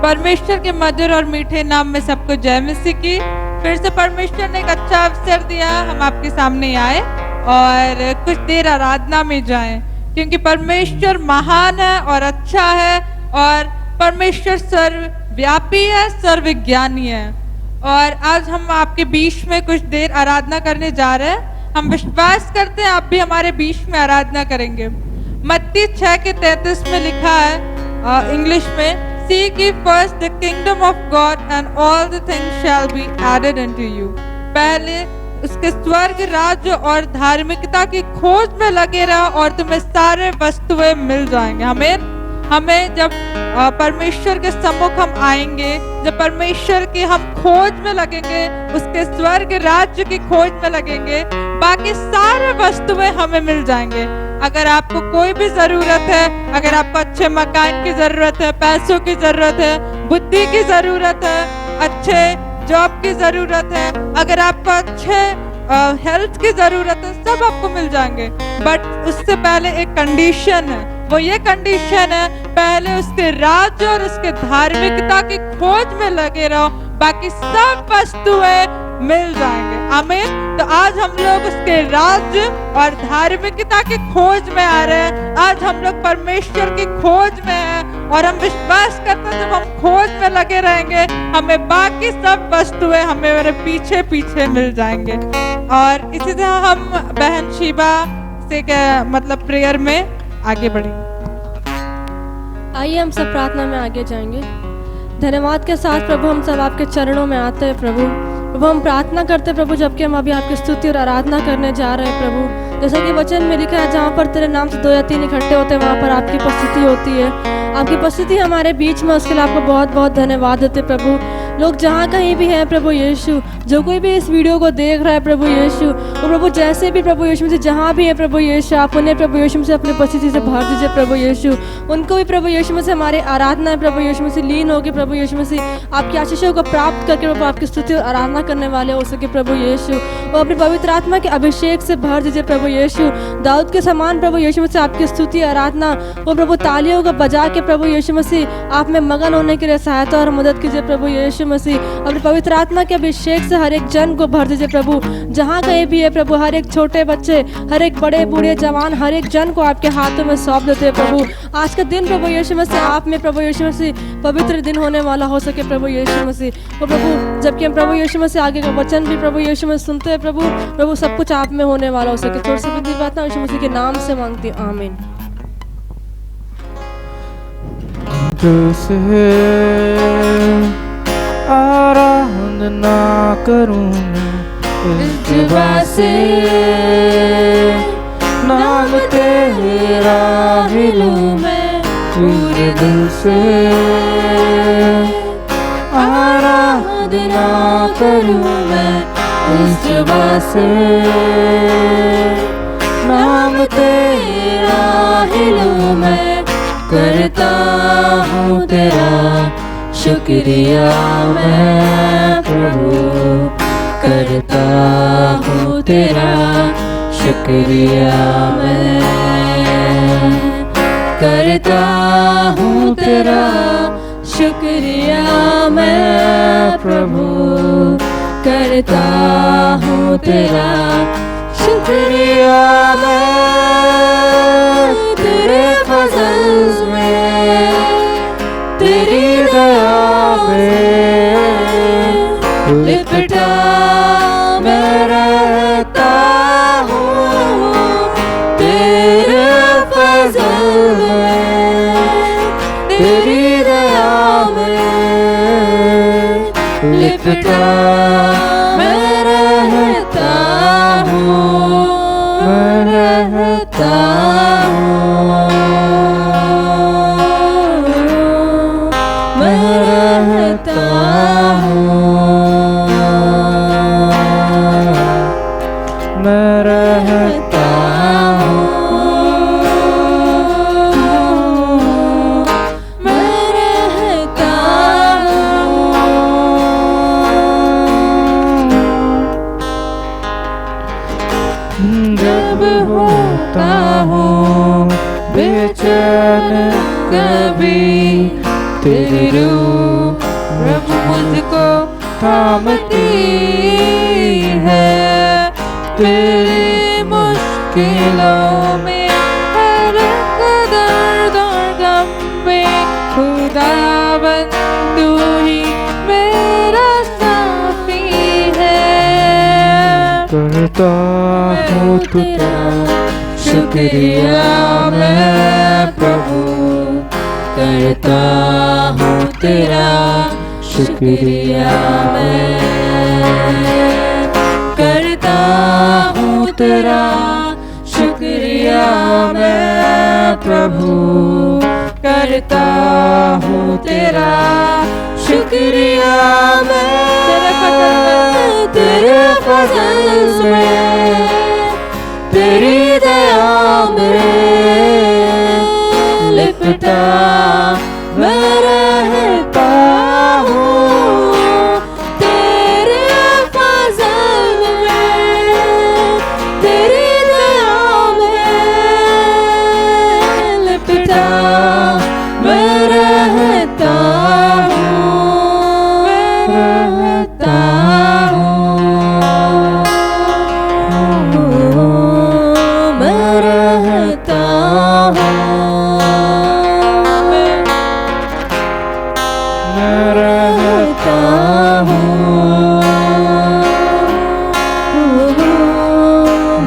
परमेश्वर के मधुर और मीठे नाम में सबको जय मसीह की। फिर से परमेश्वर ने एक अच्छा अवसर दिया हम आपके सामने आए और कुछ देर आराधना में जाएं, क्योंकि परमेश्वर महान है और अच्छा है और परमेश्वर सर्वव्यापी है, सर्वज्ञानी है। और आज हम आपके बीच में कुछ देर आराधना करने जा रहे हैं। हम विश्वास करते हैं आप भी हमारे बीच में आराधना करेंगे। मत्ती 6:33 में लिखा है इंग्लिश में, Seek ye first the kingdom of God and all the things shall be added unto you। पहले उसके स्वर्ग राज्य और धार्मिकता की खोज में लगे रहो और तुम्हें सारे वस्तुएं मिल जाएंगे। हमें जब परमेश्वर के सम्मुख हम आएंगे, जब परमेश्वर की हम खोज में लगेंगे, उसके स्वर्ग राज्य की खोज में लगेंगे, बाकी सारे वस्तुएं हमें मिल जाएंगे। अगर आपको कोई भी जरूरत है, अगर आपको अच्छे मकान की जरूरत है, पैसों की जरूरत है, बुद्धि की जरूरत है, अच्छे जॉब की जरूरत है, अगर आपको अच्छे हेल्थ की जरूरत है, सब आपको मिल जाएंगे। बट उससे पहले एक कंडीशन है, वो ये कंडीशन है, पहले उसके राज्य और उसके धार्मिकता की खोज में लगे रहो, बाकी सब वस्तुएं मिल जाएंगे। आमीन। तो आज हम लोग उसके राज्य और धार्मिकता की खोज में आ रहे हैं। आज हम लोग परमेश्वर की खोज में हैं और हम विश्वास करते हैं जब हम खोज में लगे रहेंगे, हमें बाकी सब वस्तुएं हमें मेरे पीछे पीछे मिल जाएंगे। और इसी तरह हम बहन शिवा से मतलब प्रेयर में आगे बढ़ेंगे। आइए हम सब प्रार्थना में आगे जाएंगे। धन्यवाद के साथ प्रभु हम सब आपके चरणों में आते हैं। प्रभु हम प्रार्थना करते हैं प्रभु, जबकि हम अभी आपकी स्तुति और आराधना करने जा रहे हैं प्रभु। जैसा कि वचन में लिखा है, जहाँ पर तेरे नाम से 2 या 3 इकट्ठे होते हैं, वहाँ पर आपकी उपस्थिति होती है। आपकी उपस्थिति हमारे बीच में, उसके लिए आपको बहुत बहुत धन्यवाद देते प्रभु। लोग जहाँ कहीं भी हैं प्रभु यीशु, जो कोई भी इस वीडियो को देख रहा है प्रभु यीशु, वो प्रभु जैसे भी प्रभु यीशु से जहाँ भी है प्रभु यीशु, आप उन्हें प्रभु यीशु से अपनी उपस्थिति से भर दीजिए प्रभु यीशु। उनको भी प्रभु यीशु में से हमारे आराधना है प्रभु यीशु में से लीन होकर प्रभु यीशु में से आपकी आशीषों को प्राप्त करके प्रभु आपकी स्तुति और आराधना करने वाले हो सके प्रभु यीशु। वो अपनी पवित्र आत्मा के अभिषेक से भर दीजिए प्रभु यीशु। दाऊद के समान प्रभु यीशु में से आपकी स्तुति आराधना वो प्रभु तालियों को बजा के प्रभु यीशु मसीह आप में मगन होने के लिए सहायता और मदद कीजिए प्रभु यीशु मसीह। अपनी पवित्र आत्मा के अभिषेक से हर एक जन को भर दीजिए प्रभु, जहाँ कहीं भी है प्रभु। हर एक छोटे बच्चे, हर एक बड़े बूढ़े जवान, हर एक जन को आपके हाथों में सौंप देते हैं प्रभु। आज का दिन प्रभु यीशु मसीह आप में प्रभु यीशु मसीह पवित्र दिन होने वाला हो सके प्रभु यीशु मसीह। वो प्रभु जबकि हम प्रभु यीशु मसीह आगे का वचन भी प्रभु यीशु मसीह सुनते हैं प्रभु सब कुछ आप में होने वाला हो सके। थोड़ी सी विनती प्रार्थना यीशु मसीह के नाम से मांगती हूँ, आमीन। आराधना करूं से नाम तेरा हिलूं मैं पूरे दिल से। आराधना करूं मैं इस जुबा से, नाम तेरा हिलूं मैं, करता हूँ तेरा शुक्रिया मैं प्रभु, करता हूँ तेरा शुक्रिया मैं, करता हूँ तेरा शुक्रिया मैं प्रभु, करता हूँ तेरा शुक्रिया मैं। तेरे फजल में, तेरी दया में लिपटा मैं रहता हूँ, तेरे फजल में, तेरी दया में लिपटा मैं रहता हूँ, मैं रहता हूँ, मैं रहता हूँ, मैं रहता हूँ, मैं रहता हूँ। जब होता हूँ बेचैन कभी तेरी रूह थामती है, तेरी मुश्किलों में हर दर्द और गम में खुदाबंद तू ही मेरा साफी है। करता हूँ तेरा शुक्रिया मैं प्रभु, करता हूँ तेरा शुक्रिया मैं, करता हूँ तेरा शुक्रिया मैं प्रभु, करता हूँ तेरा शुक्रिया मैं। तेरे फजल में, तेरी दया में लिपटा मैं रहता हूँ, तेरे फजल में, तेरी दया में लिपटा मैं रहता हूँ, मैं रहता हूँ, मैं रहता हूँ, मैं रहता हूँ,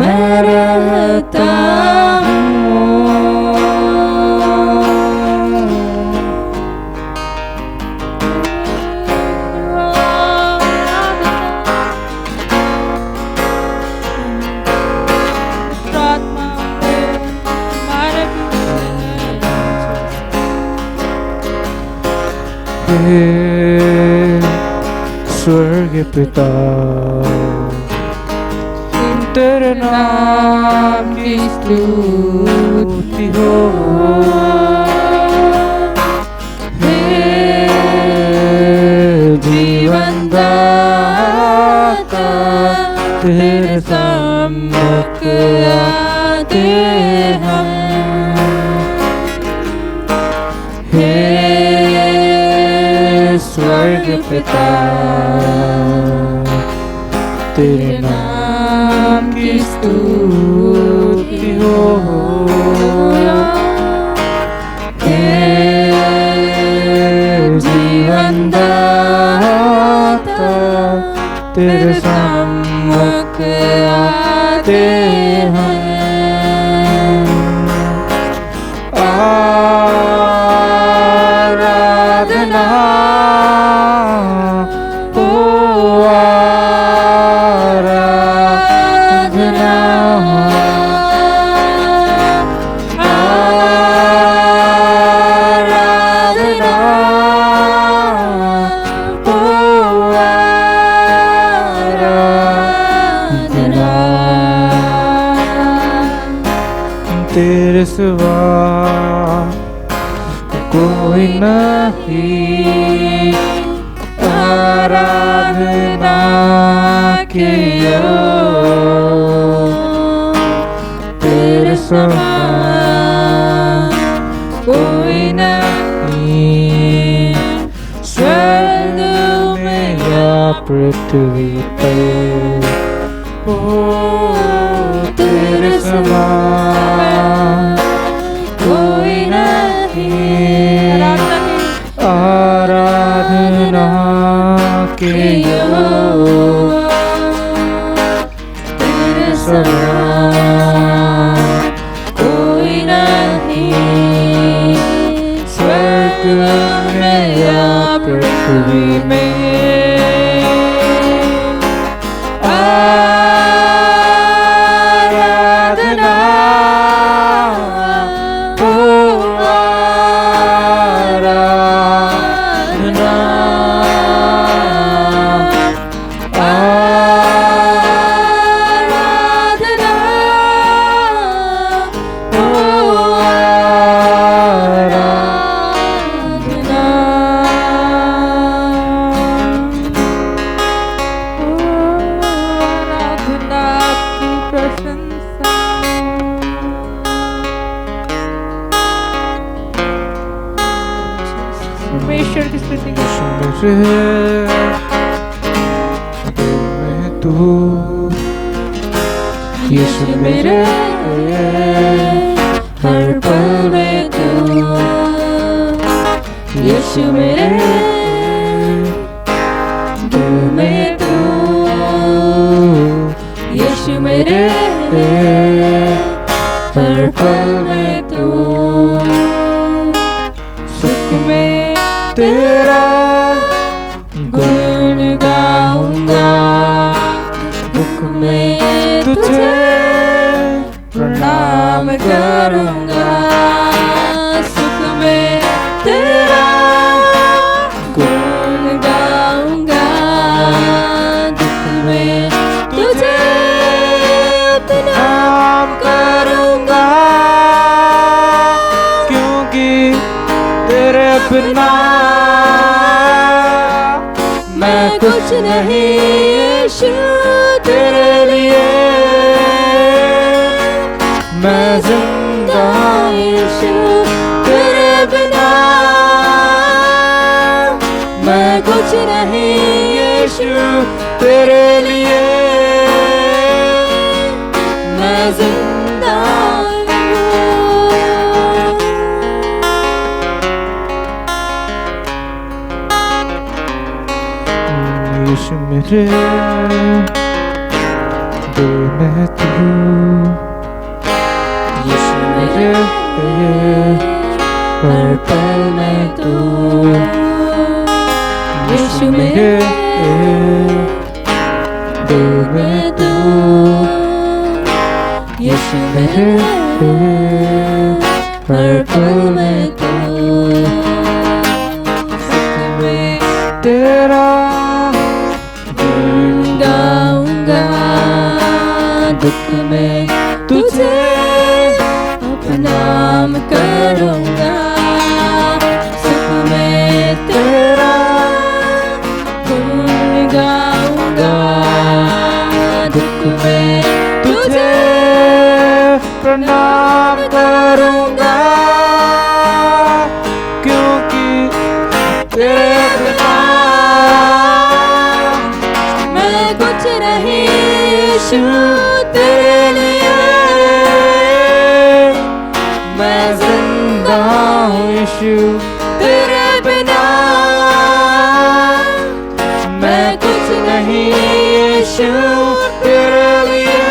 मैं रहता हूँ। प्रार्थना हमारे हे स्वर्ग पिता, तेरे नाम की स्तुति हो, हे जीवन दाता, तेरे सम्मुख आते हम, हे स्वर्ग पिता, तेरे नाम की स्तुति हो, हे जीवन दाता, तेरे सम्मुख आते हैं। आराधना हो, आराधना, आराधना हो, आराधना, तेरे सिवा कोई नहीं, आराधना के तेरे समान कोई नहीं, स्वर्ग में या पृथ्वी पर, ओ तेरे समान कोई नहीं, आराधना के तेरे समान कोई नहीं, स्वर्ग में या पृथ्वी में। आराधना हो, आराधना, आराधना हो, आराधना, आराधना की प्रशंसा। परमेश्वर की स्तुति करो। तू, यीशु मेरे हर पल में तू, यीशु मेरे दिल में तू, यीशु मेरे हर पल में तू, सुख में तेरा गुण गाऊंगा, दुख में तुझे प्रणाम करूंगा, सुख में तेरा गुण गाऊंगा, दुख में तुझे प्रणाम करूंगा, क्योंकि तेरे बिना मैं कुछ नहीं यीशु तेरे लिए, मैं जिंदा यीशु तेरे बिना, मैं कुछ नहीं यीशु तेरे लिए, मैं जिंदा यीशु मेरे दिल में तू, यीशु मेरे हर पल में तू, यीशु मेरे दिल में तू, यीशु मेरे हर पल में तू, सुख में तेरा दुख में तुझे प्रणाम करूंगा, सुख में तेरा गुण गाऊंगा, दुख में तुझे प्रणाम करूंगा, क्योंकि तेरे बिना मैं कुछ नहीं यीशु तेरे लिए, मैं जिंदा हूँ यीशु तेरे बिना, मैं कुछ नहीं यीशु तेरे लिए,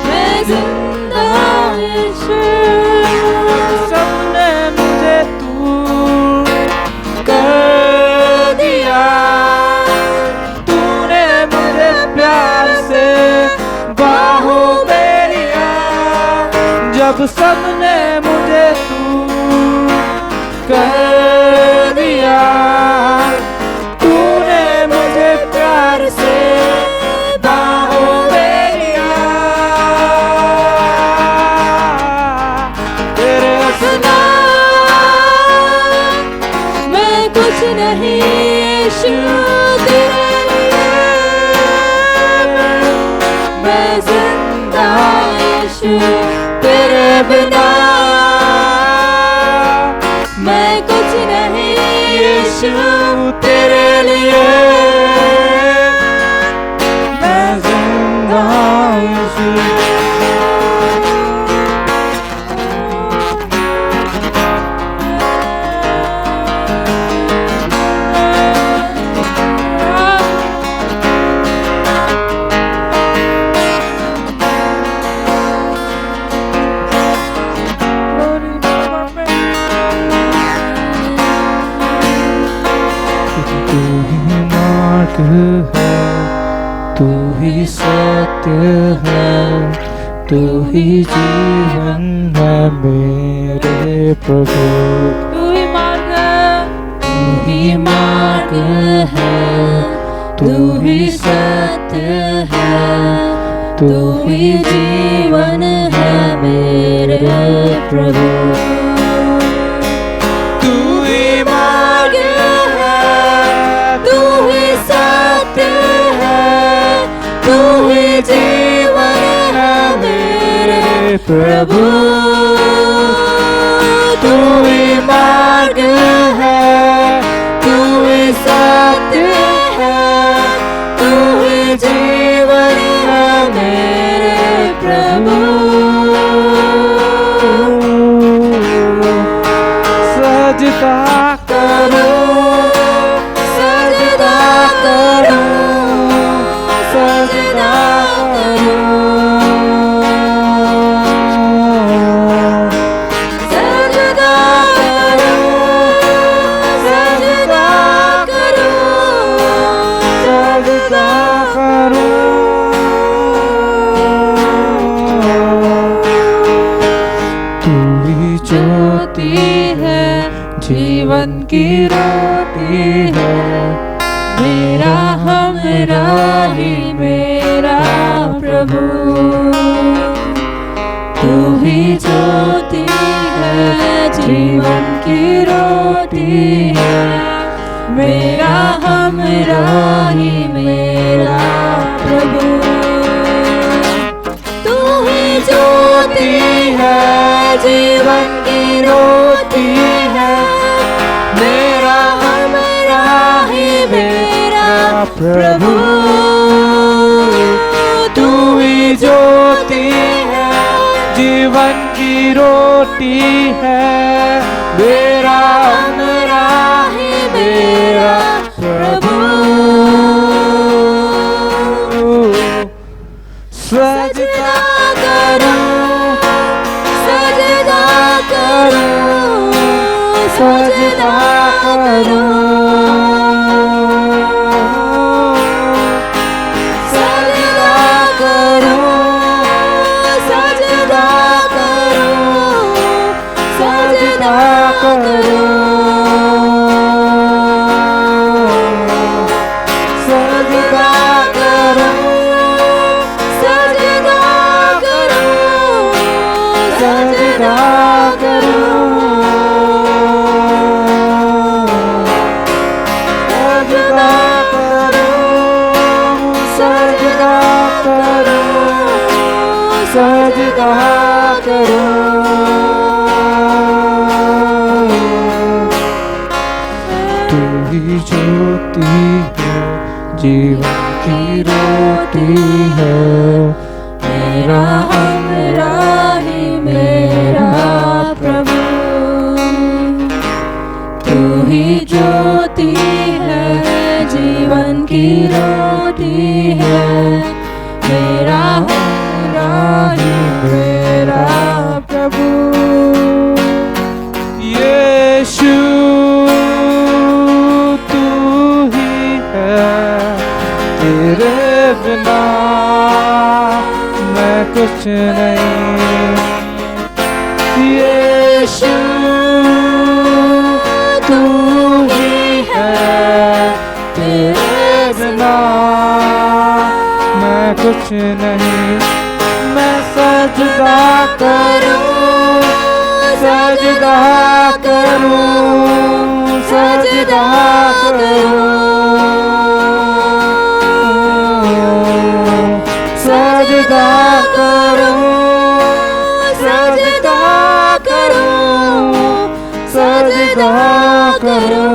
मैं जिंदा हूँ यीशु। सबने मुझे तू कर दिया, जब सबने मुझे तू कर दिया, तूने मुझे प्यार से बाहों में लिया, तेरे बिना मैं कुछ नहीं यीशु तेरे लिए, मैं जिंदा यीशु तेरे बिना, मैं कुछ नहीं यीशु तेरे लिए, मैं जिंदा यीशु। है, तू ही सत्य है, तू ही जीवन है मेरे प्रभु, तू ही मार्ग है, तू ही मार्ग है, तू ही सत्य है, तू ही जीवन है मेरे प्रभु, तू ही मार्ग है, तू ही सत्य है, तू ही जीवन है मेरे प्रभु, तू ही मार्ग है, तू ही सत्य है, सजदा करूं, सजदा करूं, सजदा करूं, सजदा करूं, तू ही ज्योति है, जीवन की रोटी है, मेरा हमराही मेरा प्रभु। तू ही ज्योति है, जीवन की रोटी है, मेरा हमराही मेरा प्रभु। तू ही ज्योति है, जीवन की रोटी है, मेरा हमराही मेरा प्रभु। तू ही ज्योति है, जीवन की रोटी है, मेरा हमराही मेरा प्रभु। सजदा करूं, सजदा करूं, सजदा करूं, सजदा करूं, सजदा करूं, सजदा करूं, सजदा करूं, सजदा करूं, सजदा करूं, सजदा करूं। तू ही ज्योति है, जीवन की रोटी है, मेरा हमराही मेरा प्रभु। तू ही ज्योति है, जीवन की रोटी है, मेरा हमराही मेरा प्रभु। यीशु तू ही है, तेरे बिना मैं कुछ नहीं। यीशु तू ही है, तेरे बिना मैं कुछ नहीं। मैं सजदा करूं, सजदा करूं, सजदा करूं, सजदा करूं, सजदा करूं, सजदा करूं,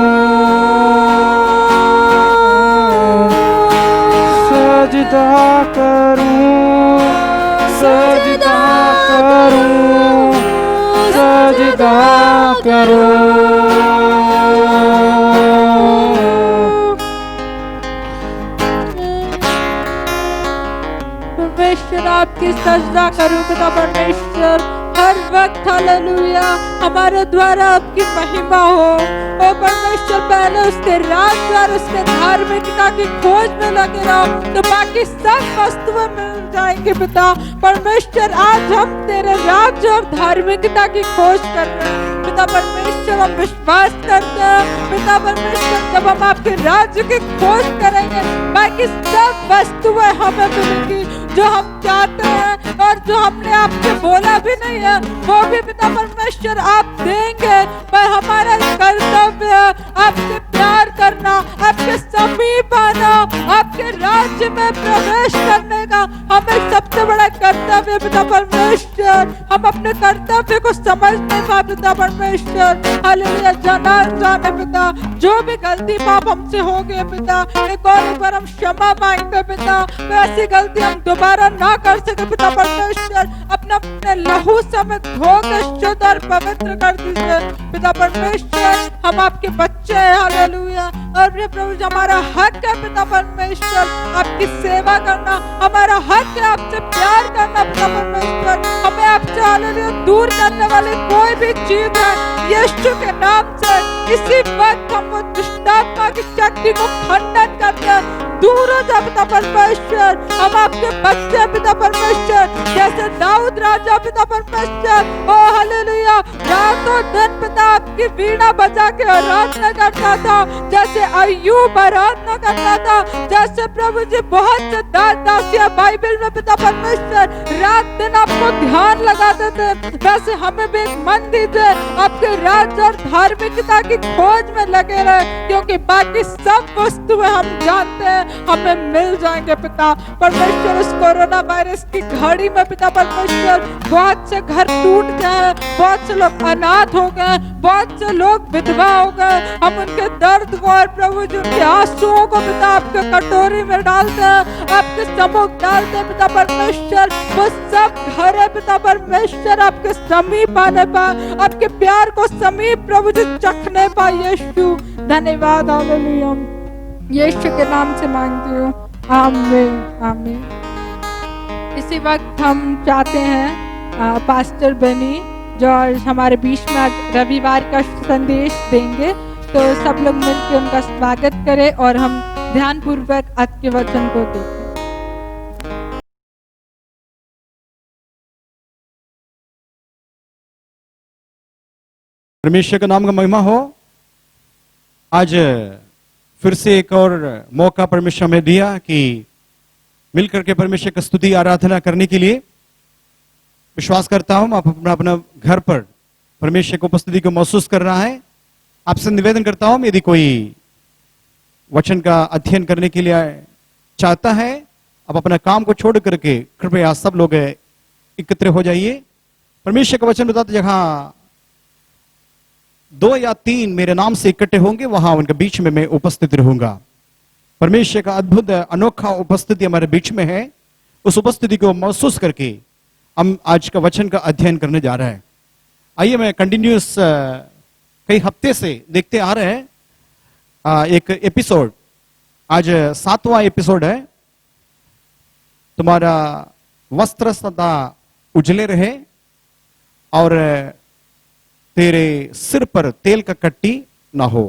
सजदा करूं, सजदा करूं, सजदा करूं। परमेश्वर आपकी सजदा करूं पिता परमेश्वर, हर वक्त हालेलुया हमारे द्वारा आपकी महिमा हो। ओ परमेश्वर पहले उसके राज्य और उसके धार्मिकता की खोज में लगे रहो, तो बाकी सब वस्तुएं मिल जाएंगे पिता परमेश्वर। आज हम तेरे राज्य और धार्मिकता की खोज कर रहे हैं पिता परमेश्वर। हम विश्वास करते हैं पिता परमेश्वर, जब हम आपके राज्य की खोज करेंगे बाकी सब वस्तुएं हमें मिलेंगी जो हम चाहते हैं, और जो हमने आपसे बोला भी नहीं है वो भी पिता परमेश्वर आप देंगे। पर हमारा कर्तव्य आपसे प्यार करना, आपके समीप आना, आपके राज्य में प्रवेश करने का हमें सबसे बड़ा कर्तव्य पिता परमेश्वर। हम अपने कर्तव्य को समझ नहीं पाते पिता परमेश्वर। हालेलुया। जाने पिता जो भी गलती पाप हमसे हो गए पिता, एक बार हम क्षमा मांगते पिता, वैसी गलती हम दोबारा ना कर सके पिता परमेश्वर। अपने लहू समेत धोकर शुद्ध और पवित्र कर दीजिए पिता परमेश्वर। हम आपके बच्चे हैं। हालेलुया। और ये प्रभु हमारा हक है पिता परमेश्वर आपकी सेवा करना, हमारा हक है आपसे प्यार करना पिता परमेश्वर। हमें आपसे हालेलुया दूर करने वाली कोई भी चीज है, यीशु के नाम से इसी वक्त हम वो दुष्टात्मा की शक्ति को खंडन करते हैं। दूर हो जा पिता परमेश्वर। हम आपके बच्चे पिता परमेश्वर, जैसे दाऊद राजा पिता परमेश्वर, ओ हालेलुया, रातों दिन पिता आपकी वीणा बजा के आराधना करता था, जैसे अय्यूब आराधना करता था, जैसे प्रभु जी बहुत से दासियां बाइबल में पिता परमेश्वर रात दिन आपको ध्यान लगाते थे, वैसे हमें भी एक मन दीजिए आपके राज्य और धार्मिकता की खोज में लगे रहे, क्योंकि बाकी सब वस्तुएं हम जानते हैं हमें मिल जाएंगे पिता परमेश्वर। उस कोरोना वायरस की घड़ी में पिता परमेश्वर बहुत से घर टूट गए, बहुत से लोग अनाथ हो गए, बहुत से लोग विधवा हो गए। हम उनके दर्द को और प्रभु जी उनके आंसुओं को पिता आपके कटोरी में डालते हैं, आपके सम्मुख डालते हैं पिता परमेश्वर। वो सब घर है पिता परमेश्वर आपके समीप आने पर, आपके प्यार को समीप प्रभु जी चखने पर यीशु धन्यवाद। हालेलुया। यीशु के नाम से मांगती हूँ, आमीन आमीन। इसी वक्त हम चाहते हैं पास्टर बनी जो हमारे बीच में आज रविवार का संदेश देंगे, तो सब लोग मिलकर उनका स्वागत करें और हम ध्यान पूर्वक आज के वचन को देखें। परमेश्वर का नाम का महिमा हो। आज फिर से एक और मौका परमेश्वर में दिया कि मिलकर के परमेश्वर की स्तुति आराधना करने के लिए। विश्वास करता हूं आप अपना अपना घर पर परमेश्वर की उपस्थिति को महसूस कर रहा है। आपसे निवेदन करता हूं यदि कोई वचन का अध्ययन करने के लिए चाहता है, आप अपना काम को छोड़ करके कृपया सब लोग एकत्र हो जाइए। परमेश्वर का वचन बताते जहां 2 या 3 मेरे नाम से इकट्ठे होंगे वहां उनके बीच में मैं उपस्थित रहूंगा। परमेश्वर का अद्भुत अनोखा उपस्थिति हमारे बीच में है। उस उपस्थिति को महसूस करके हम आज का वचन का अध्ययन करने जा रहे हैं। आइए मैं कंटिन्यूस कई हफ्ते से देखते आ रहे हैं एक एपिसोड, आज 7वां एपिसोड है। तुम्हारा वस्त्र सदा उजले रहे और तेरे सिर पर तेल का कट्टी ना हो।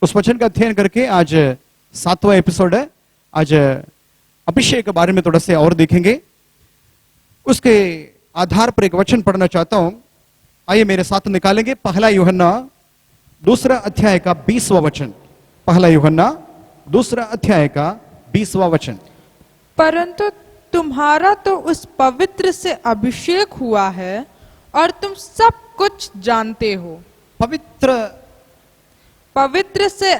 उस वचन का अध्ययन करके आज 7वां एपिसोड है। आज अभिषेक के बारे में थोड़ा से और देखेंगे, उसके आधार पर एक वचन पढ़ना चाहता हूं। आइए मेरे साथ निकालेंगे पहला यूहन्ना 2 अध्याय का 20वां वचन। पहला यूहन्ना 2 अध्याय का 20वां वचन। परंतु तुम्हारा तो उस पवित्र से अभिषेक हुआ है और तुम सब कुछ जानते हो। पवित्र से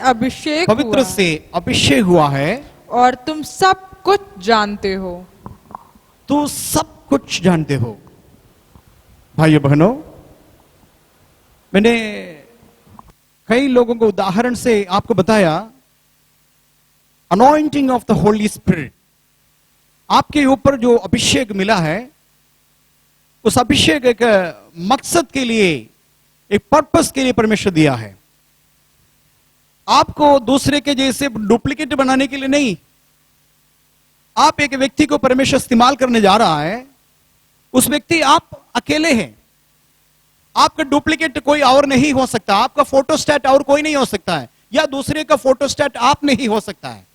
अभिषेक हुआ है और तुम सब कुछ जानते हो। तो सब कुछ जानते हो। भाइयों बहनों, मैंने कई लोगों को उदाहरण से आपको बताया anointing of the Holi spirit. आपके ऊपर जो अभिषेक मिला है, उस अभिषेक एक मकसद के लिए, एक पर्पस के लिए परमेश्वर दिया है। आपको दूसरे के जैसे डुप्लीकेट बनाने के लिए नहीं। आप एक व्यक्ति को परमेश्वर इस्तेमाल करने जा रहा है, उस व्यक्ति आप अकेले हैं। आपका डुप्लीकेट कोई और नहीं हो सकता, आपका फोटोस्टैट और कोई नहीं हो सकता है, या दूसरे का फोटोस्टैट आप नहीं हो सकता है।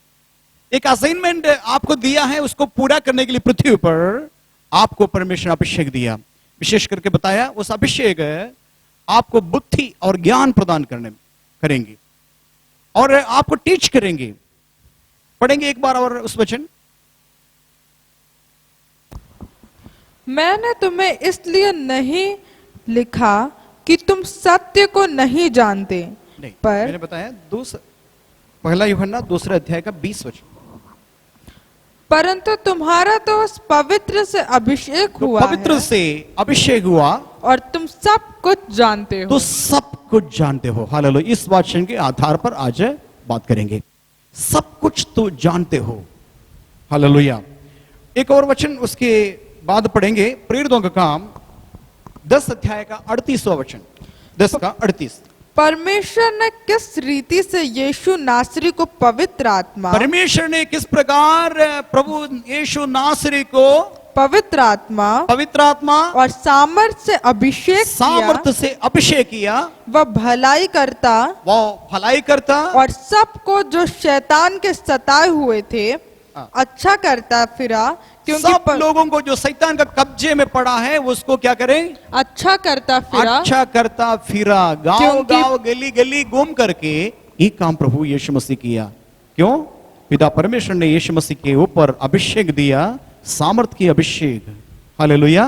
एक असाइनमेंट आपको दिया है, उसको पूरा करने के लिए पृथ्वी पर आपको परमेश्वर अभिषेक दिया। विशेष करके बताया उस अभिषेक आपको बुद्धि और ज्ञान प्रदान करेंगे और आपको टीच करेंगे। पढ़ेंगे एक बार और उस वचन। मैंने तुम्हें इसलिए नहीं लिखा कि तुम सत्य को नहीं जानते, नहीं, पर मैंने बताया पहला यूहन्ना दूसरे अध्याय का 20 वचन। परंतु तुम्हारा तो उस पवित्र से अभिषेक तो हुआ पवित्र है से अभिषेक हुआ और तुम सब कुछ जानते हो। तो सब कुछ जानते हो। हालेलुया। इस वचन के आधार पर आज बात करेंगे। सब कुछ तो जानते हो। हालेलुया। एक और वचन उसके बाद पढ़ेंगे, प्रेरितों का काम 10 अध्याय का 38वां वचन, 10 का 38। परमेश्वर ने किस रीति से यीशु नासरी को पवित्र आत्मा परमेश्वर ने किस प्रकार प्रभु यीशु नासरी को पवित्र आत्मा और सामर्थ से अभिषेक सामर्थ्य से अभिषेक किया, वह भलाई करता वो भलाई करता और सबको जो शैतान के सताए हुए थे अच्छा करता फिरा, क्योंकि सब लोगों को जो शैतान का कब्जे में पड़ा है उसको क्या करें? अच्छा करता फिरा, अच्छा करता फिरा, गांव क्योंकि गांव गली गली घूम करके ये काम प्रभु यीशु मसीह किया। क्यों? पिता परमेश्वर ने यीशु मसीह के ऊपर अभिषेक दिया, सामर्थ की अभिषेक। हालेलुया।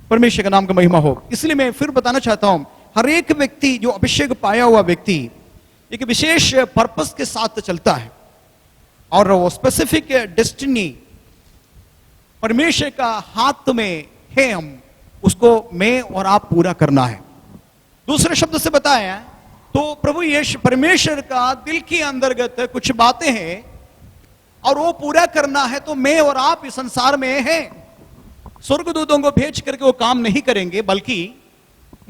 परमेश्वर का नाम का महिमा हो। इसलिए मैं फिर बताना चाहता हूं, हर एक व्यक्ति जो अभिषेक पाया हुआ व्यक्ति एक विशेष पर्पस के साथ चलता है और वो स्पेसिफिक डेस्टिनी परमेश्वर का हाथ में है, हम उसको मैं और आप पूरा करना है। दूसरे शब्द से बताया तो प्रभु यीशु परमेश्वर का दिल के अंतर्गत कुछ बातें हैं और वो पूरा करना है, तो मैं और आप इस संसार में हैं। स्वर्गदूतों को भेज करके वो काम नहीं करेंगे, बल्कि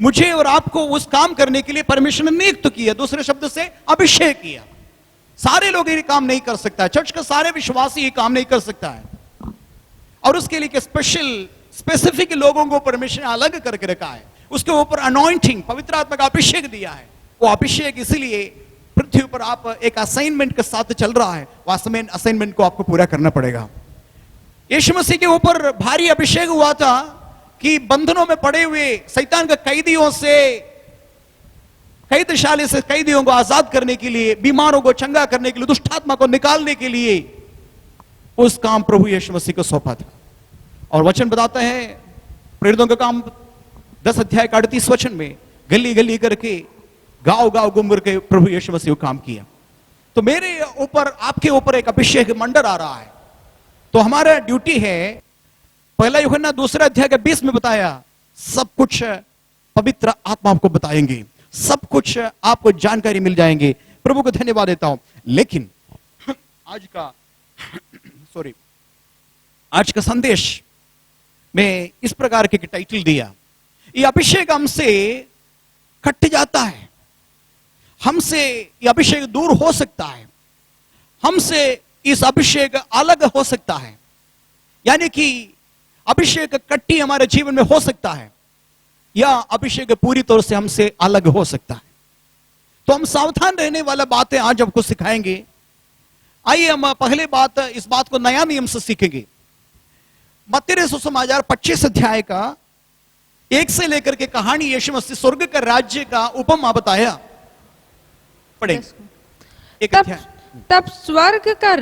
मुझे और आपको उस काम करने के लिए परमेश्वर ने नियुक्त किया। दूसरे शब्द से अभिषेक किया। सारे लोग ये काम नहीं कर सकता है, चर्च का सारे विश्वासी ये काम नहीं कर सकता है, और उसके लिए स्पेसिफिक लोगों को परमेश्वर ने अलग करके रखा है। उसके ऊपर अनॉइंटिंग, पवित्र आत्मा का अभिषेक दिया है। वो अभिषेक इसलिए पृथ्वी पर आप एक असाइनमेंट के साथ चल रहा है, वास्तव में असाइनमेंट को आपको पूरा करना पड़ेगा। यीशु मसीह के ऊपर भारी अभिषेक हुआ था कि बंधनों में पड़े हुए शैतान के कैदियों से, कैदशाले से कैदियों को आजाद करने के लिए, बीमारों को चंगा करने के लिए, दुष्ट आत्मा को निकालने के लिए उस काम प्रभु यीशु मसीह को सौंपा था। और वचन बताता है, प्रेरितों का काम 10 अध्याय का 38 वचन में, गली गली करके गांव गांव घूम करके प्रभु यीशु मसीह को काम किया। तो मेरे ऊपर, आपके ऊपर एक अभिषेक मंडल आ रहा है। तो हमारा ड्यूटी है, पहला यूहन्ना दूसरा अध्याय का 20 में बताया, सब कुछ पवित्र आत्मा आपको बताएंगे, सब कुछ आपको जानकारी मिल जाएंगे। प्रभु को धन्यवाद देता हूं। लेकिन आज का संदेश में इस प्रकार के टाइटल दिया, ये अभिषेक हमसे कट जाता है, हमसे ये अभिषेक दूर हो सकता है, हमसे इस अभिषेक अलग हो सकता है, यानी कि अभिषेक कट्टी हमारे जीवन में हो सकता है, या अभिषेक पूरी तौर से हमसे अलग हो सकता है। तो हम सावधान रहने वाला बातें आज आपको सिखाएंगे। आइए हम पहले बात, इस बात को नया नियम से सीखेंगे। मत्ती सुसमाचार 25 अध्याय का 1 से लेकर के कहानी यीशु मसीह स्वर्ग का राज्य का उपमा बताया। पढ़ेंगे एक अध्याय। तब स्वर्ग का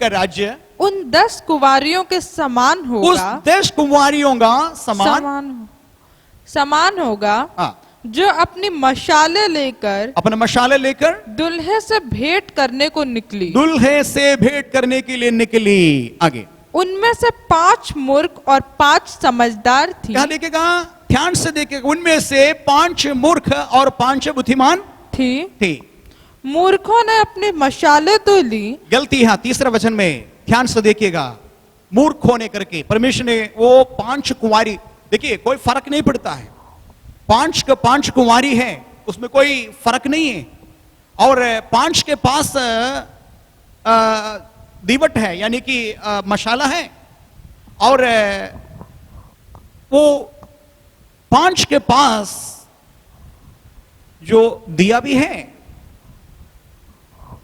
राज्य उन 10 कुंवारियों के समान होगा, उस 10 कुंवारियों का समान होगा, जो अपनी मशाले लेकर दुल्हे से भेंट करने को निकली। दुल्हे से भेंट करने के लिए निकली। आगे, उनमें से 5 मूर्ख और 5 समझदार थी। क्या देखेगा? ध्यान से देखेगा। उनमें से 5 मूर्ख और 5 बुद्धिमान थी। मूर्खों ने अपनी मशाले तो ली। गलती है तीसरा वचन में, ध्यान से देखिएगा। मूर्ख होने करके परमेश्वर ने वो 5 कुंवारी, देखिए कोई फर्क नहीं पड़ता है, 5 कुंवारी है, उसमें कोई फर्क नहीं है। और 5 के पास दीवट है, यानी कि मशाला है, और वो 5 के पास जो दिया भी है,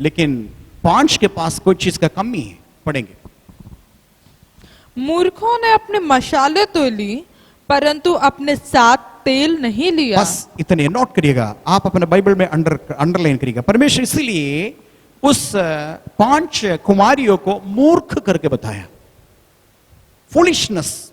लेकिन 5 के पास कोई चीज का कमी है। पढ़ेंगे। मूर्खों ने अपने मशाले तो ली, परंतु अपने साथ तेल नहीं लिया। बस इतने नोट करिएगा, आप अपने बाइबल में अंडरलाइन करिएगा। परमेश्वर इसलिए उस 5 कुमारियों को मूर्ख करके बताया, फूलिशनेस।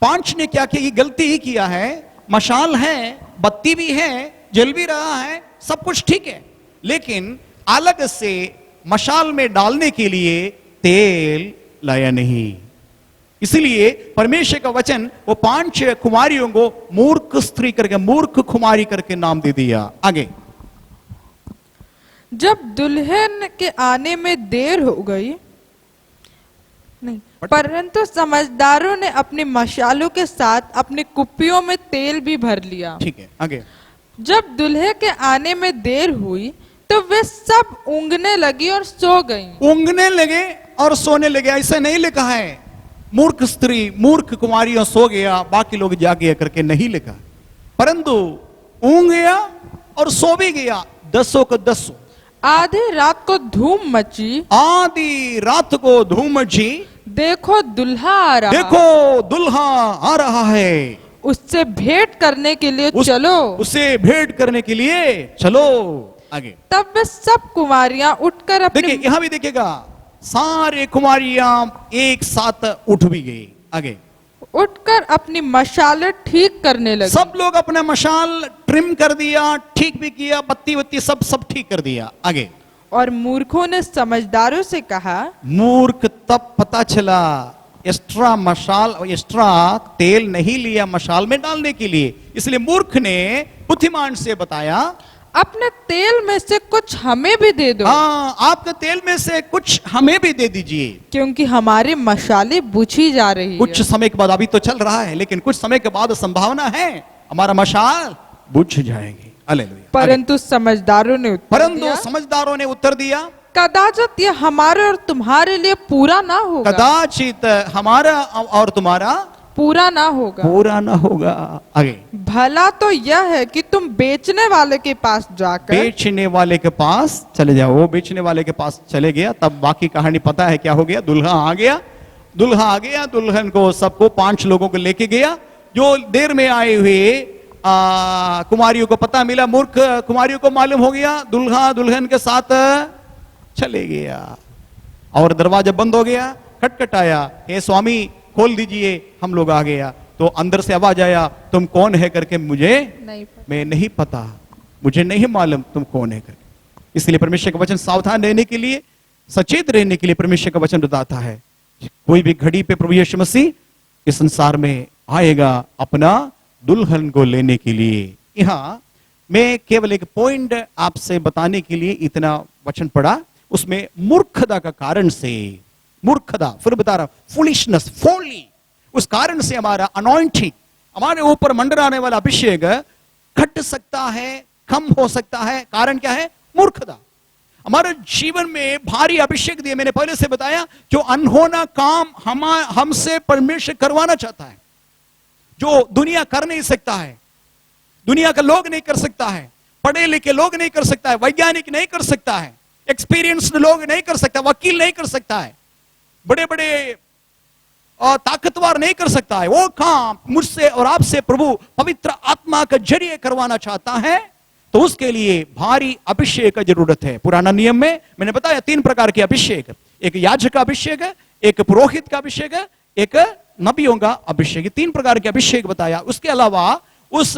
5 ने क्या किया? ये गलती ही किया है। मशाल है, बत्ती भी है, जल भी रहा है, सब कुछ ठीक है, लेकिन अलग से मशाल में डालने के लिए तेल लाया नहीं। इसलिए परमेश्वर का वचन वो 5 कुमारियों को मूर्ख स्त्री करके, मूर्ख कुमारी करके नाम दे दिया। आगे, जब दुल्हन के आने में देर हो गई, नहीं, परंतु समझदारों ने अपनी मशालों के साथ अपनी कुप्पियों में तेल भी भर लिया। ठीक है, आगे। जब दूल्हे के आने में देर हुई तो वे सब ऊँघने लगी और सो गईं। ऊँघने लगे और सोने लगे, ऐसा नहीं लिखा है मूर्ख स्त्री, मूर्ख कुमारियों सो गया, बाकी लोग जाग गया करके नहीं लिखा, परंतु ऊँघ गया और सो भी गया। 10 को 10। आधी रात को धूम मची, आधी रात को धूम मची, देखो दुल्हा आ रहा, देखो दुल्हा आ रहा है, उससे भेंट करने के लिए चलो, उसे भेंट करने के लिए चलो। आगे, तब वे सब कुमारियां उठकर अपने, देखिए यहां भी देखिएगा, सारे कुमारियां एक साथ उठ भी गई। आगे, उठकर अपनी मशालें ठीक करने लगी। सब लोग अपना मशाल ट्रिम कर दिया, ठीक भी किया, बत्ती बत्ती सब ठीक कर दिया। आगे, और मूर्खों ने समझदारों से कहा, मूर्ख तब पता चला एक्स्ट्रा मशाल, एक्स्ट्रा तेल नहीं लिया मशाल में डालने के लिए, इसलिए मूर्ख ने बुद्धिमान से बताया, अपने तेल में से कुछ हमें भी दे दो। हाँ, आपके तेल में से कुछ हमें भी दे दीजिए, क्योंकि हमारी मशालें बुझी जा रही कुछ है। समय के बाद, अभी तो चल रहा है लेकिन कुछ समय के बाद संभावना है हमारा मशाल बुझ जाएंगे। हालेलुया। परंतु समझदारों ने उत्तर परंतु दिया, समझदारों ने उत्तर दिया, कदाचित यह हमारे और तुम्हारे लिए पूरा ना होगा, कदाचित हमारा और तुम्हारा पूरा ना होगा। पूरा ना होगा। आगे, भला तो यह है कि तुम बेचने वाले के पास जाकर, बेचने वाले के पास चले जाओ। वो बेचने वाले के पास चले गया, तब बाकी कहानी पता है क्या हो गया। दुल्हा आ गया, दुल्हा आ गया, दुल्हन को सबको 5 लोगों को लेके गया। जो देर में आए हुए कुमारियों को पता मिला, मूर्ख कुमारियों को मालूम हो गया, दुल्हा दुल्हन के साथ चले गया और दरवाजा बंद हो गया। खटखटाया, हे स्वामी खोल दीजिए, हम लोग आ गया। तो अंदर से आवाज आया, तुम कौन है करके, मुझे मैं नहीं पता, मुझे नहीं मालूम तुम कौन है करके। इसलिए परमेश्वर का वचन सावधान रहने के लिए, सचेत रहने के लिए परमेश्वर का वचन बताता है, कोई भी घड़ी पे प्रभु यीशु मसीह इस संसार में आएगा अपना दुल्हन को लेने के लिए। यहां मैं केवल एक पॉइंट आपसे बताने के लिए इतना वचन पढ़ा, उसमें मूर्खता का कारण से, मूर्खता, फिर बता रहा, फुलिशनेस, फोली, उस कारण से हमारा अनॉइंटिंग, हमारे ऊपर मंडराने वाला अभिषेक घट सकता है, कम हो सकता है। कारण क्या है? मूर्खता। हमारे जीवन में भारी अभिषेक दिए, मैंने पहले से बताया, जो अनहोना काम हमसे परमेश्वर करवाना चाहता है, जो दुनिया कर नहीं सकता है, दुनिया का लोग नहीं कर सकता है, पढ़े लिखे लोग नहीं कर सकता है, वैज्ञानिक नहीं कर सकता है, एक्सपीरियंस्ड लोग नहीं कर सकता, वकील नहीं कर सकता है, बड़े बड़े और ताकतवर नहीं कर सकता है, वो काम मुझसे और आपसे प्रभु पवित्र आत्मा के जरिए करवाना चाहता है। तो उसके लिए भारी अभिषेक की जरूरत है। पुराना नियम में मैंने बताया 3 प्रकार के अभिषेक, एक याजक का अभिषेक, एक पुरोहित का अभिषेक, एक नबियों का अभिषेक, 3 प्रकार के अभिषेक बताया। उसके अलावा उस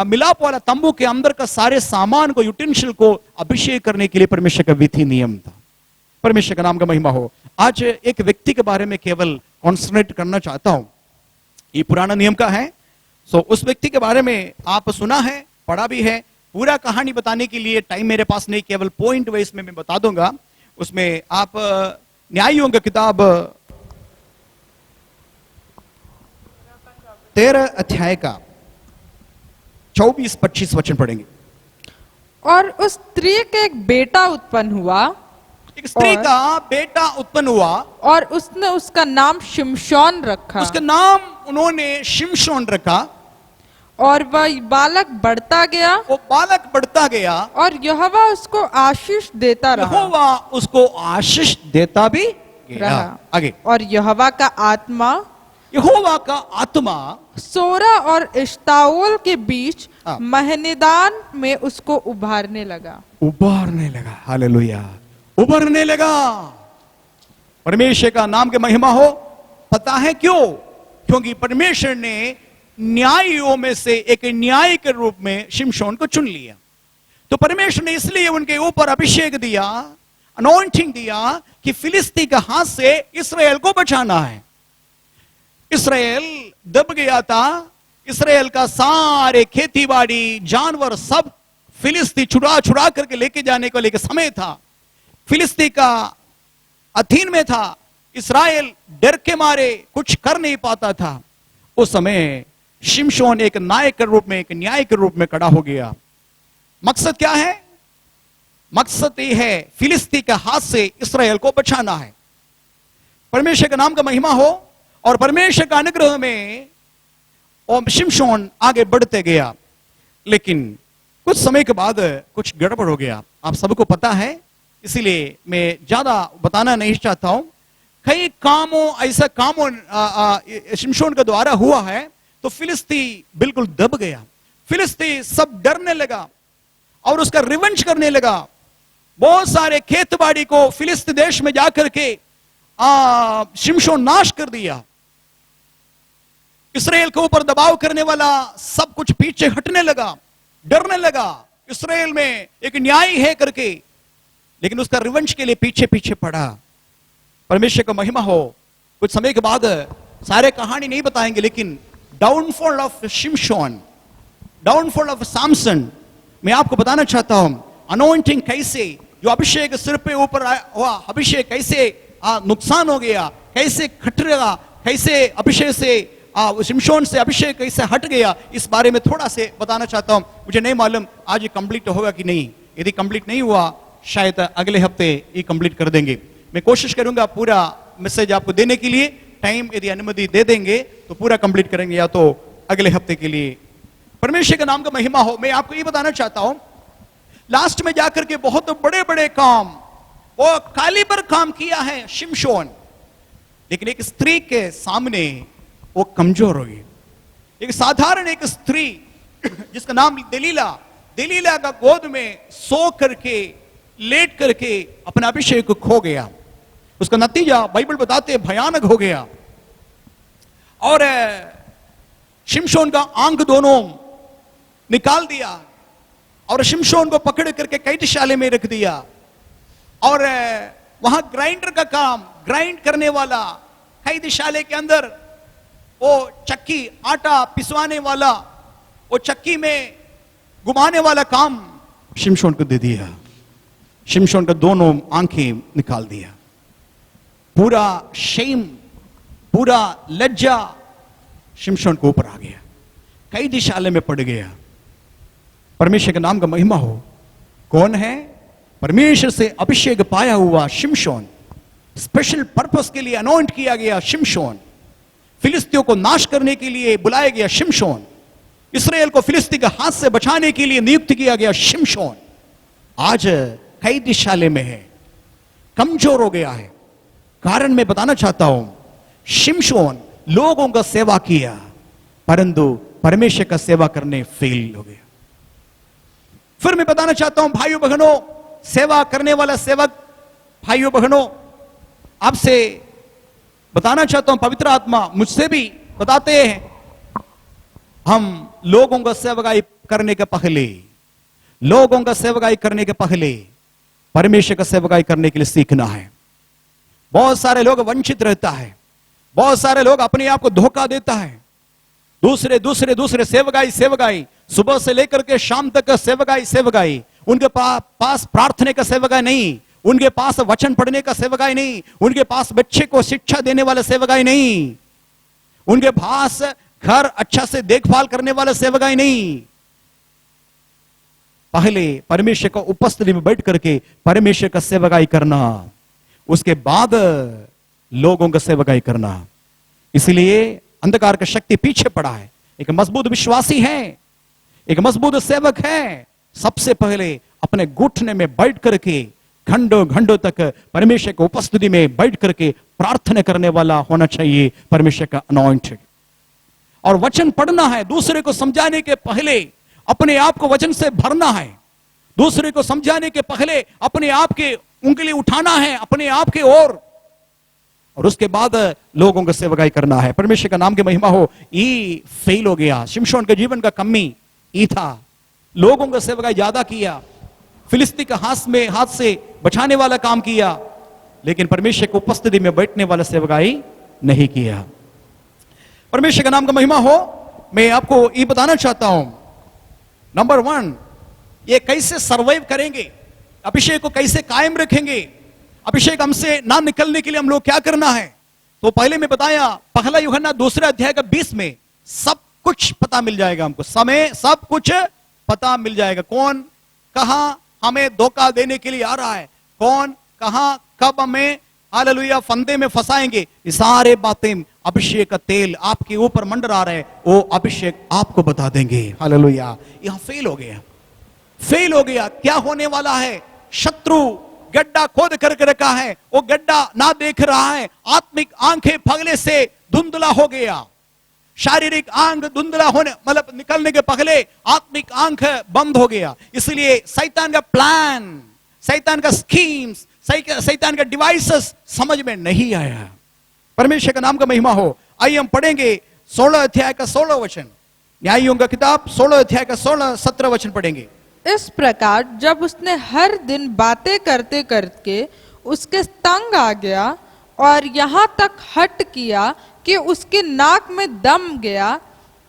मिलाप वाला तंबू के अंदर का सारे सामान को, यूटेंसिल को अभिषेक करने के लिए परमेश्वर का विधि नियम था। परमेश्वर का नाम का महिमा हो। आज एक व्यक्ति के बारे में केवल कॉन्सेंट्रेट करना चाहता हूं, ये पुराना नियम का है। सो उस व्यक्ति के बारे में आप सुना है, पढ़ा भी है। पूरा कहानी बताने के लिए टाइम मेरे पास नहीं, केवल पॉइंट वाइज में मैं बता दूंगा। उसमें आप न्यायियों की किताब 13 अध्याय का 24-25 वचन पढ़ेंगे। और उस स्त्री के एक बेटा उत्पन्न हुआ, एक स्त्री का बेटा उत्पन्न हुआ और उसने उसका नाम शिमशोन रखा। उसका नाम उन्होंने शिमशोन रखा। और वह बालक बढ़ता गया, वो बालक बढ़ता गया और यहोवा उसको आशीष देता रहा। यहोवा उसको आशीष देता भी रहा। आगे, और यहोवा का आत्मा, यहोवा का आत्मा सोरा और इश्ताओल के बीच हाँ। महनेदान में उसको उभारने लगा। उभारने लगा। हालेलुया, उभरने लगा। परमेश्वर का नाम के महिमा हो। पता है क्यों? क्योंकि परमेश्वर ने न्यायियों में से एक न्याय के रूप में शिमशोन को चुन लिया। तो परमेश्वर ने इसलिए उनके ऊपर अभिषेक दिया, अनॉइंटिंग दिया कि फिलिस्ती के हाथ से इस्राएल को बचाना है। इस्राएल दब गया था। इस्राएल का सारे खेती बाड़ी, जानवर सब फिलिस्ती छुड़ा छुड़ा करके लेके जाने को लेके समय था। फिलिस्ती का अधीन में था। इस्राएल डर के मारे कुछ कर नहीं पाता था। उस समय शिमशोन एक नायक के रूप में, एक न्याय के रूप में खड़ा हो गया। मकसद क्या है? मकसद ये है फिलिस्ती के हाथ से इस्राएल को बचाना है। परमेश्वर के नाम का महिमा हो। और परमेश्वर का अनुग्रह में शिमशोन आगे बढ़ते गया। लेकिन कुछ समय के बाद कुछ गड़बड़ हो गया। आप सबको पता है, इसीलिए मैं ज्यादा बताना नहीं चाहता हूं। कई कामों, ऐसा कामों शिमशोन के द्वारा हुआ है तो फिलिस्ती बिल्कुल दब गया। फिलिस्ती सब डरने लगा और उसका रिवेंज करने लगा। बहुत सारे खेत बाड़ी को फिलिस्ती देश में जाकर के शिमशोन नाश कर दिया। इस्राएल के ऊपर दबाव करने वाला सब कुछ पीछे हटने लगा, डरने लगा। इस्राएल में एक न्याय है करके, लेकिन उसका रिवेंज के लिए पीछे पीछे पड़ा। परमेश्वर का महिमा हो। कुछ समय के बाद, सारे कहानी नहीं बताएंगे, लेकिन डाउनफॉल ऑफ शिमशोन, डाउनफॉल ऑफ सैमसन मैं आपको बताना चाहता हूं। अनॉइंटिंग कैसे, जो अभिषेक सिर पे ऊपर हुआ, अभिषेक कैसे नुकसान हो गया, कैसे खटरेगा, कैसे अभिषेक से शिमशोन से अभिषेक कैसे हट गया, इस बारे में थोड़ा से बताना चाहता हूं। मुझे नहीं मालूम आज ये कंप्लीट होगा कि नहीं। यदि कंप्लीट नहीं हुआ, शायद अगले हफ्ते ये कंप्लीट कर देंगे। मैं कोशिश करूंगा पूरा मैसेज आपको देने के लिए। टाइम यदि अनुमति दे देंगे तो पूरा कंप्लीट करेंगे, या तो अगले हफ्ते के लिए। परमेश्वर के नाम का महिमा हो। मैं आपको ये बताना चाहता हूं, लास्ट में जाकर के बहुत बड़े बड़े काम, वो कालीबर काम किया है शिमशोन, लेकिन एक स्त्री के सामने वो कमजोर हो गई। एक साधारण एक स्त्री जिसका नाम दलीला, दलीला का गोद में सो करके, लेट करके अपना अभिषेक को खो गया। उसका नतीजा बाइबल बताते भयानक हो गया। और शिमशोन का आंख दोनों निकाल दिया और शिमशोन को पकड़ करके कैदशाले में रख दिया। और वहां ग्राइंडर का काम, ग्राइंड करने वाला, कैदशाले के अंदर वो चक्की, आटा पिसवाने वाला, वो चक्की में घुमाने वाला काम शिमशोन को दे दिया। शिमशोन का दोनों आंखें निकाल दिया। पूरा शेम, पूरा लज्जा शिमशोन को ऊपर आ गया, कैदशाले में पड़ गया। परमेश्वर के नाम का महिमा हो। कौन है? परमेश्वर से अभिषेक पाया हुआ शिमशोन, स्पेशल पर्पस के लिए अनॉइंट किया गया शिमशोन, फिलिस्तियों को नाश करने के लिए बुलाया गया शिमशोन, इस्राएल को फिलिस्ती के हाथ से बचाने के लिए नियुक्त किया गया शिमशोन, आज कैदशाले में है, कमजोर हो गया है। कारण मैं बताना चाहता हूं, शिमशोन लोगों का सेवा किया, परंतु परमेश्वर का सेवा करने फेल हो गया। फिर मैं बताना चाहता हूं भाइयों बहनों, सेवा करने वाला सेवक भाइयों बहनों, आपसे बताना चाहता हूं, पवित्र आत्मा मुझसे भी बताते हैं, हम लोगों का सेवकाई करने के पहले, लोगों का सेवकाई करने के पहले परमेश्वर का सेवकाई करने के लिए सीखना है। बहुत सारे लोग वंचित रहता है, बहुत सारे लोग अपने आप को धोखा देता है। दूसरे सेवकाई, सुबह से लेकर के शाम तक का सेवकाई, उनके पास प्रार्थना का सेवकाई नहीं, उनके पास वचन पढ़ने का सेवकाई नहीं, उनके पास बच्चे को शिक्षा देने वाला सेवकाई नहीं, उनके पास घर अच्छा से देखभाल करने वाला सेवकाई नहीं। पहले परमेश्वर का उपस्थिति में बैठ करके परमेश्वर का सेवकाई करना, उसके बाद लोगों का सेवकाई करना। इसलिए अंधकार का शक्ति पीछे पड़ा है। एक मजबूत विश्वासी है, एक मजबूत सेवक है, सबसे पहले अपने घुटने में बैठ करके घंटों घंटों तक परमेश्वर की उपस्थिति में बैठ करके प्रार्थना करने वाला होना चाहिए, परमेश्वर का अनॉइंटेड। और वचन पढ़ना है, दूसरे को समझाने के पहले अपने आप को वचन से भरना है, दूसरे को समझाने के पहले अपने आप के उंगली उठाना है अपने आप के और उसके बाद लोगों को सेवकाई करना है। परमेश्वर का नाम की महिमा हो। ये फेल हो गया, शिमशोन के जीवन का कमी ये था। लोगों का सेवकाई ज्यादा किया, फिलिस्ती का हाथ से बचाने वाला काम किया, लेकिन परमेश्वर की उपस्थिति में बैठने वाला सेवकाई नहीं किया। परमेश्वर का नाम का महिमा हो। मैं आपको ये बताना चाहता हूं, नंबर 1, ये कैसे सर्वाइव करेंगे, अभिषेक को कैसे कायम रखेंगे, अभिषेक हमसे ना निकलने के लिए हम लोग क्या करना है। तो पहले मैं बताया, पहला यूहन्ना 2 अध्याय का 20 में सब कुछ पता मिल जाएगा हमको, समय सब कुछ पता मिल जाएगा। कौन कहां हमें धोखा देने के लिए आ रहा है, कौन कहां कब हमें हालेलुया फंदे में फंसाएंगे, ये सारे बातें अभिषेक का तेल आपके ऊपर मंडरा रहे, वो अभिषेक आपको बता देंगे। हालेलुया। यहां फेल हो गया, क्या होने वाला है। शत्रु गड्ढा खोद करके रखा है, वो गड्ढा ना देख रहा है, आत्मिक आंखें पगले से धुंधला हो गया। शारीरिक आंख धुंधला होने मतलब निकलने के पहले आत्मिक आंख बंद हो गया। इसलिए शैतान का प्लान, शैतान का स्कीम्स, शैतान का डिवाइसेस समझ में नहीं आया। परमेश्वर का नाम का महिमा हो। आइए हम पढ़ेंगे 16 अध्याय का 16 वचन, न्यायियों का किताब 16 अध्याय का 16-17 वचन पढ़ेंगे। इस प्रकार जब उसने हर दिन बातें करते करते उसके तंग आ गया और यहाँ तक हट किया कि उसकी नाक में दम गया,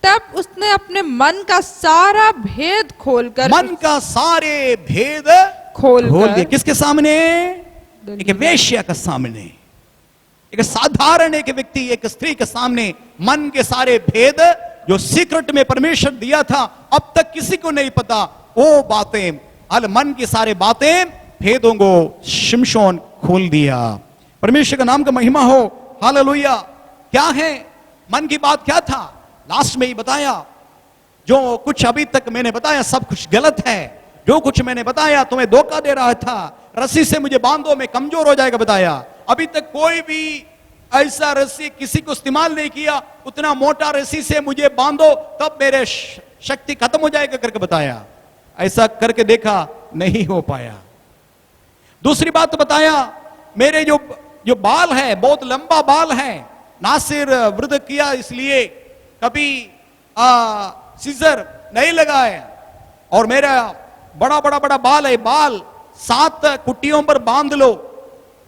तब उसने अपने मन का सारा भेद खोलकर, मन का सारे भेद खोल दिया। किसके सामने? एक वेश्या के सामने, एक साधारण एक व्यक्ति, एक स्त्री के सामने मन के सारे भेद जो सीक्रेट में परमेश्वर दिया था, अब तक किसी को नहीं पता, वो बातें मन की सारे बातें भेदों को शिमशोन खोल दिया। परमेश्वर का नाम का महिमा हो। हालेलुया। क्या है मन की बात, क्या था? लास्ट में ही बताया, जो कुछ अभी तक मैंने बताया सब कुछ गलत है। जो कुछ मैंने बताया तुम्हें धोखा दे रहा था, रस्सी से मुझे बांधो मैं कमजोर हो जाएगा बताया। अभी तक कोई भी ऐसा रस्सी किसी को इस्तेमाल नहीं किया, उतना मोटा रस्सी से मुझे बांधो तब मेरे शक्ति खत्म हो जाएगा करके बताया। ऐसा करके देखा, नहीं हो पाया। दूसरी बात बताया, मेरे जो बाल है बहुत लंबा बाल है, नासिर वृद्ध किया इसलिए कभी सीजर नहीं लगाए, और मेरा बड़ा बाल है, बाल 7 कुटियों पर बांध लो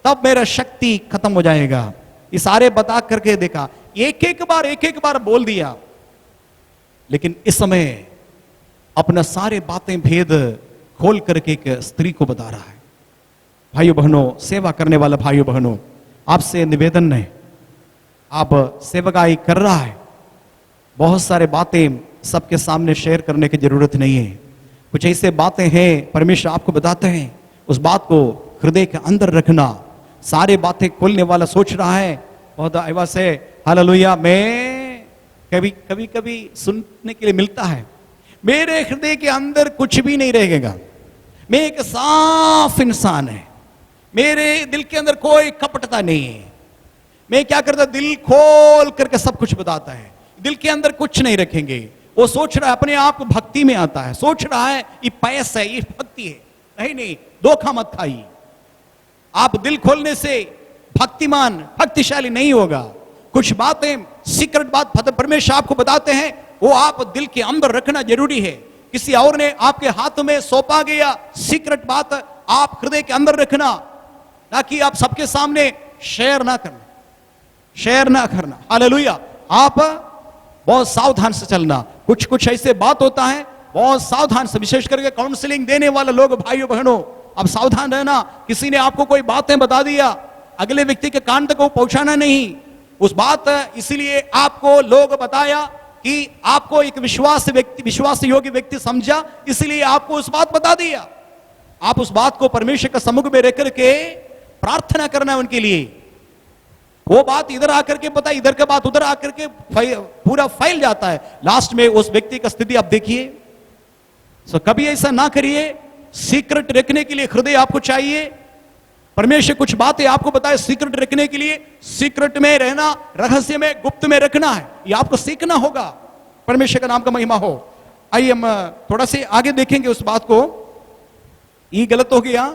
तब मेरा शक्ति खत्म हो जाएगा। ये सारे बता करके देखा, एक एक बार बोल दिया, लेकिन इस समय अपना सारे बातें भेद खोल करके एक स्त्री को बता रहा है। भाइयों बहनों, सेवा करने वाला भाइयों बहनों, आपसे निवेदन है, आप सेवकाई कर रहा है, बहुत सारे बातें सबके सामने शेयर करने की जरूरत नहीं है। कुछ ऐसे बातें हैं परमेश्वर आपको बताते हैं, उस बात को हृदय के अंदर रखना। सारे बातें खोलने वाला सोच रहा है बहुत आवाज से हालेलुया, मैं कभी सुनने के लिए मिलता है, मेरे हृदय के अंदर कुछ भी नहीं रहेगा, मैं एक साफ इंसान है, मेरे दिल के अंदर कोई कपटता नहीं है। मैं क्या करता, दिल खोल करके सब कुछ बताता है, दिल के अंदर कुछ नहीं रखेंगे। वो सोच रहा है अपने आप भक्ति में आता है, सोच रहा है ये पैसा है, ये भक्ति है। नहीं, धोखा मत खाइए। आप दिल खोलने से भक्तिमान भक्तिशाली नहीं होगा। कुछ बातें सीक्रेट बात परमेश्वर आपको बताते हैं, वो आप दिल के अंदर रखना जरूरी है। किसी और ने आपके हाथ में सौंपा गया सीक्रेट बात आप हृदय के अंदर रखना, ताकि आप सबके सामने शेयर ना करना। हालेलुया। आप बहुत सावधान से चलना। कुछ ऐसे बात होता है, बहुत सावधान से, विशेष करके काउंसलिंग देने वाले लोग भाइयों बहनों, अब सावधान रहना। किसी ने आपको कोई बातें बता दिया, अगले व्यक्ति के कान तक वो पहुंचाना नहीं। उस बात इसीलिए आपको लोग बताया कि आपको एक विश्वास योग्य व्यक्ति समझा, इसलिए आपको उस बात बता दिया। आप उस बात को परमेश्वर के सम्मुख में रह करके प्रार्थना करना उनके लिए। वो बात इधर आकर के पता, इधर का बात उधर आकर के पूरा फैल जाता है। लास्ट में उस व्यक्ति का स्थिति आप देखिए। सो कभी ऐसा ना करिए। सीक्रेट रखने के लिए हृदय आपको चाहिए। परमेश्वर कुछ बातें आपको बताए सीक्रेट रखने के लिए, सीक्रेट में रहना, रहस्य में, गुप्त में रखना है, ये आपको सीखना होगा। परमेश्वर का नाम का महिमा हो। आइए हम थोड़ा से आगे देखेंगे उस बात को। ये गलत हो गया,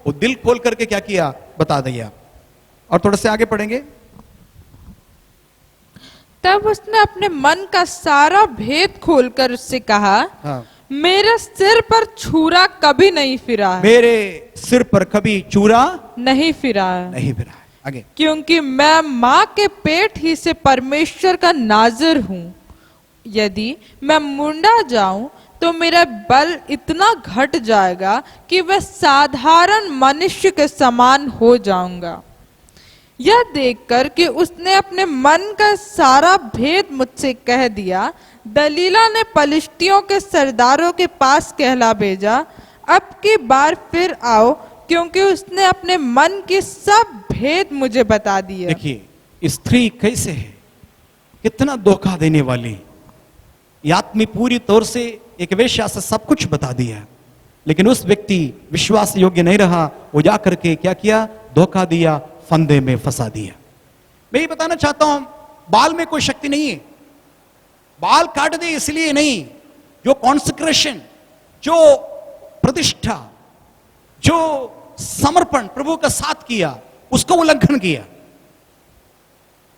वो दिल खोल करके क्या किया बता दिया। और थोड़ा से आगे पढ़ेंगे। तब उसने अपने मन का सारा भेद खोलकर उससे कहा, हाँ। मेरे सिर पर छुरा कभी नहीं फिरा है, मेरे सिर पर कभी चूरा नहीं फिरा है, नहीं फिरा है। आगे, क्योंकि मैं माँ के पेट ही से परमेश्वर का नाज़िर हूँ। यदि मैं मुंडा जाऊं तो मेरा बल इतना घट जाएगा कि वह साधारण मनुष्य के समान हो जाऊंगा। यह देखकर कि उसने अपने मन का सारा भेद मुझसे कह दिया, दलीला ने पलिश्तियों के सरदारों के पास कहला भेजा, अब की बार फिर आओ, क्योंकि उसने अपने मन की सब भेद मुझे बता दिए। देखिए स्त्री कैसे है, कितना धोखा देने वाली। ये आदमी पूरी तौर से एक वेश्या से सब कुछ बता दिया, लेकिन उस व्यक्ति विश्वास योग्य नहीं रहा। वो जा करके क्या किया, धोखा दिया, फंदे में फंसा दिया। मैं ये बताना चाहता हूं, बाल में कोई शक्ति नहीं है। बाल काट दे इसलिए नहीं, जो कॉन्सेक्रेशन, जो प्रतिष्ठा, जो समर्पण प्रभु का साथ किया, उसको उल्लंघन किया।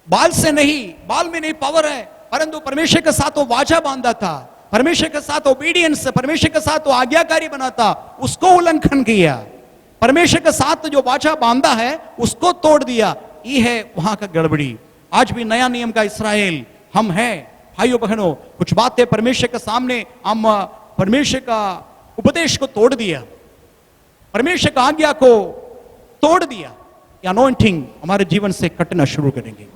बाल से नहीं, बाल में नहीं पावर है, परंतु परमेश्वर के साथ वो वाचा बांधा था, परमेश्वर के साथ ओबीडियंस, परमेश्वर के साथ वो आज्ञाकारी बना था, उसको उल्लंघन किया। परमेश्वर के साथ जो वाचा बांधा है उसको तोड़ दिया। ये है वहां का गड़बड़ी। आज भी नया नियम का इस्राएल हम हैं भाइयों बहनों। कुछ बातें परमेश्वर के सामने हम परमेश्वर का उपदेश को तोड़ दिया, परमेश्वर का आज्ञा को तोड़ दिया, अनॉइंटिंग हमारे जीवन से कटना शुरू करेंगे।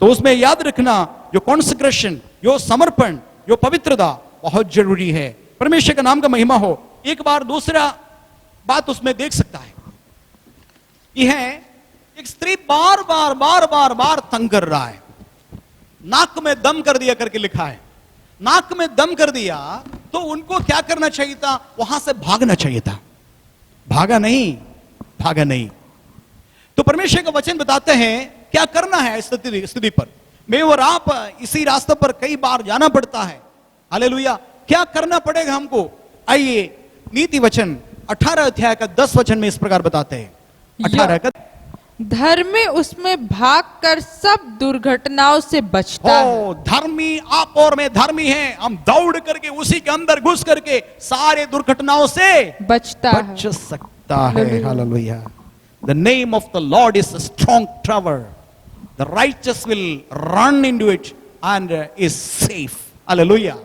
तो उसमें याद रखना, जो कॉन्सेक्रेशन, जो समर्पण, जो पवित्रता बहुत जरूरी है। परमेश्वर का नाम का महिमा हो। एक बार दूसरा बात उसमें देख सकता है, यह है एक स्त्री बार बार बार बार बार तंग कर रहा है। नाक में दम कर दिया करके लिखा है। नाक में दम कर दिया तो उनको क्या करना चाहिए था, वहां से भागना चाहिए था। भागा नहीं, भागा नहीं। तो परमेश्वर का वचन बताते हैं क्या करना है स्थिति पर। मैं और आप इसी रास्ते पर कई बार जाना पड़ता है। हालेलुया। क्या करना पड़ेगा हमको? आइए नीति वचन 18 अध्याय का 10 वचन में इस प्रकार बताते हैं। 18 का धर्मी उसमें भागकर सब दुर्घटनाओं से बचता है। धर्मी आप और मैं धर्मी हैं, हम दौड़ करके उसी के अंदर घुस करके सारे दुर्घटनाओं से बच सकता है। Hallelujah. The name of the Lord is a strong tower. The righteous will run into it and is safe. Hallelujah.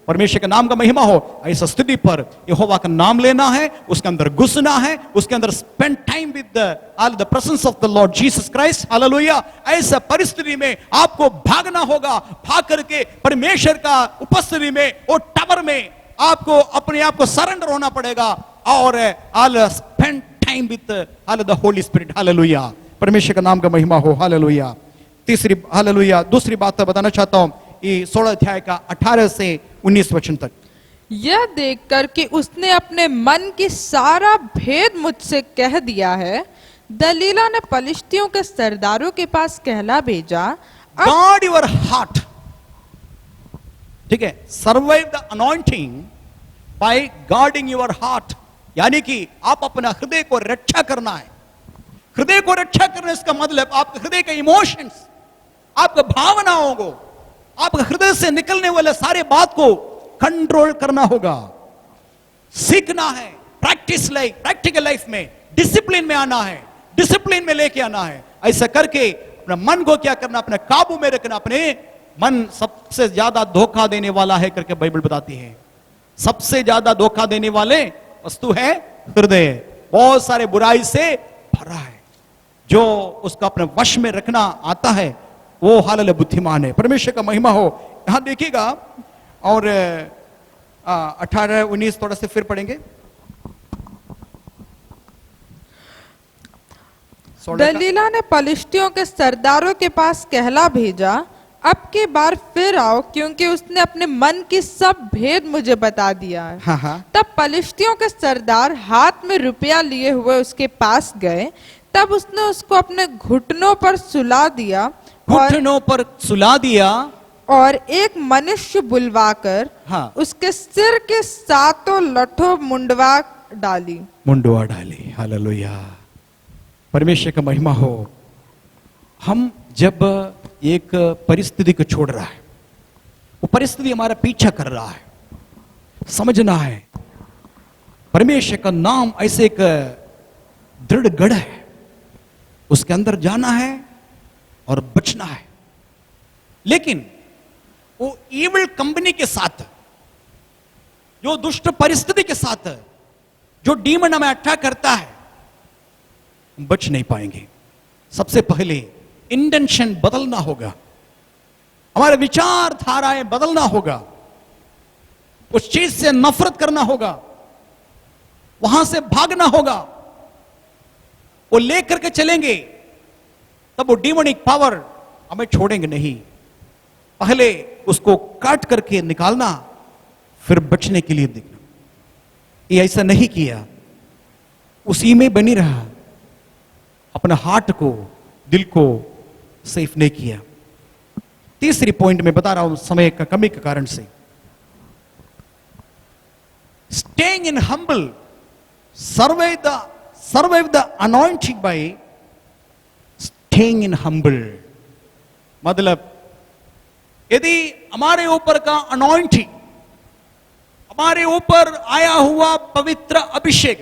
परमेश्वर के नाम का महिमा हो। ऐसा स्थिति पर यहोवा का नाम लेना है, उसके अंदर घुसना है, उसके अंदर spend time with the presence of the Lord Jesus Christ. Hallelujah. ऐसा परिस्थिति में आपको भागना होगा। भाग करके परमेश्वर का उपस्थिति में और टावर में आपको अपने आप को सरेंडर होना पड़ेगा और spend time with the Holi spirit. Hallelujah. परमेश्वर का नाम का महिमा हो। हालेलुया। तीसरी हालेलुया दूसरी बात बताना चाहता हूं, ये 16 अध्याय का 18 से 19 वचन तक। यह देखकर कि उसने अपने मन की सारा भेद मुझसे कह दिया है, दलीला ने पलिश्तियों के सरदारों के पास कहला भेजा, गार्ड योर हार्ट। ठीक है, survive the anointing by guarding your heart. यानी कि आप अपना हृदय को रक्षा करना है। हृदय को रक्षा करने इसका मतलब आपके हृदय के इमोशंस, आपका भावनाओं को, आपके हृदय से निकलने वाले सारे बात को कंट्रोल करना होगा। सीखना है, प्रैक्टिकल लाइफ में डिसिप्लिन में आना है, डिसिप्लिन में लेके आना है। ऐसा करके अपने मन को क्या करना, अपने काबू में रखना। अपने मन सबसे ज्यादा धोखा देने वाला है करके बाइबल बताती है। सबसे ज्यादा धोखा देने वाले वस्तु है हृदय। बहुत सारे बुराई से भरा है। जो उसका अपने वश में रखना आता है वो हालेलुया बुद्धिमान है। परमेश्वर का महिमा हो। यहां देखिएगा और 18-19 थोड़ा से फिर पढ़ेंगे। दलीला ने पलिश्तियों के सरदारों के पास कहला भेजा, अब की बार फिर आओ, क्योंकि उसने अपने मन की सब भेद मुझे बता दिया है। हाँ। तब पलिश्तियों के सरदार हाथ में रुपया लिए हुए उसके पास गए। तब उसने उसको अपने घुटनों पर सुला दिया और एक मनुष्य बुलवाकर उसके सिर के सातों लठों मुंडवा डाली। हालेलुया। परमेश्वर का महिमा हो। हम जब एक परिस्थिति को छोड़ रहा है, वो परिस्थिति हमारा पीछा कर रहा है, समझना है। परमेश्वर का नाम ऐसे एक दृढ़ गढ़ है, उसके अंदर जाना है और बचना है। लेकिन वो ईविल कंपनी के साथ, जो दुष्ट परिस्थिति के साथ, जो डीमन हमें अटैक करता है, हम बच नहीं पाएंगे। सबसे पहले इंटेंशन बदलना होगा, हमारे विचारधाराएं बदलना होगा, उस चीज से नफरत करना होगा, वहां से भागना होगा। वो लेकर के चलेंगे तब वो डीमोनिक पावर हमें छोड़ेंगे नहीं। पहले उसको काट करके निकालना, फिर बचने के लिए देखना। ये ऐसा नहीं किया, उसी में बनी रहा, अपना हार्ट को, दिल को सेफ नहीं किया। तीसरी पॉइंट में बता रहा हूं समय का कमी के कारण से, staying in humble survive the anointing by staying in humble। मतलब यदि हमारे ऊपर का अनॉइंटिंग, हमारे ऊपर आया हुआ पवित्र अभिषेक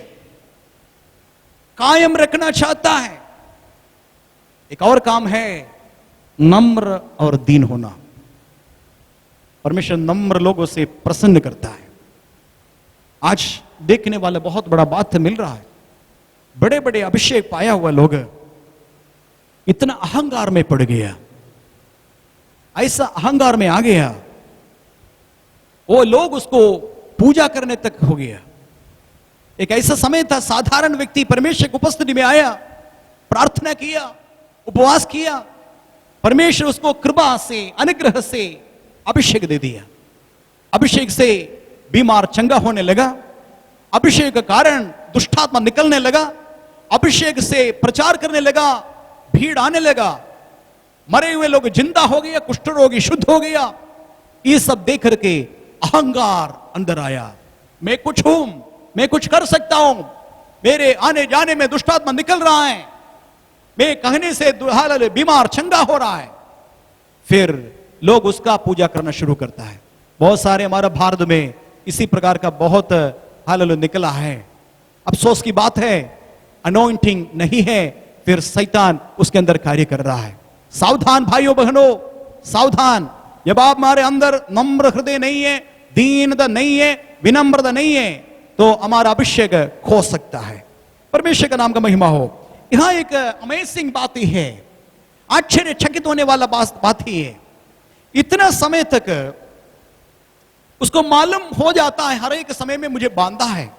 कायम रखना चाहता है, एक और काम है नम्र और दीन होना। परमेश्वर नम्र लोगों से प्रसन्न करता है। आज देखने वाला बहुत बड़ा बात मिल रहा है, बड़े बड़े अभिषेक पाया हुआ लोग इतना अहंकार में पड़ गया, ऐसा अहंकार में आ गया, वो लोग उसको पूजा करने तक हो गया। एक ऐसा समय था, साधारण व्यक्ति परमेश्वर की उपस्थिति में आया, प्रार्थना किया, उपवास किया, परमेश्वर उसको कृपा से, अनुग्रह से अभिषेक दे दिया। अभिषेक से बीमार चंगा होने लगा, अभिषेक के कारण दुष्टात्मा निकलने लगा, अभिषेक से प्रचार करने लगा, भीड़ आने लगा, मरे हुए लोग जिंदा हो गया, कुष्ठ रोगी शुद्ध हो गया। ये सब देख करके अहंकार अंदर आया, मैं कुछ हूं, मैं कुछ कर सकता हूं, मेरे आने जाने में दुष्टात्मा निकल रहा है, मैं कहने से बीमार चंगा हो रहा है। फिर लोग उसका पूजा करना शुरू करता है। बहुत सारे हमारे भारत में इसी प्रकार का बहुत हाल निकला है। अफसोस की बात है, अनॉइंटिंग नहीं है, फिर शैतान उसके अंदर कार्य कर रहा है। सावधान भाइयों बहनों, सावधान। जब आप हमारे अंदर नम्र हृदय नहीं है, दीनता नहीं है, विनम्रता नहीं है, तो हमारा अभिषेक खो सकता है। परमेश्वर का नाम का महिमा हो। यहां एक अमेजिंग बात ही है, आश्चर्यचकित होने वाला बात ही है। इतना समय तक उसको मालूम हो जाता है, हर एक समय में मुझे बांधा है।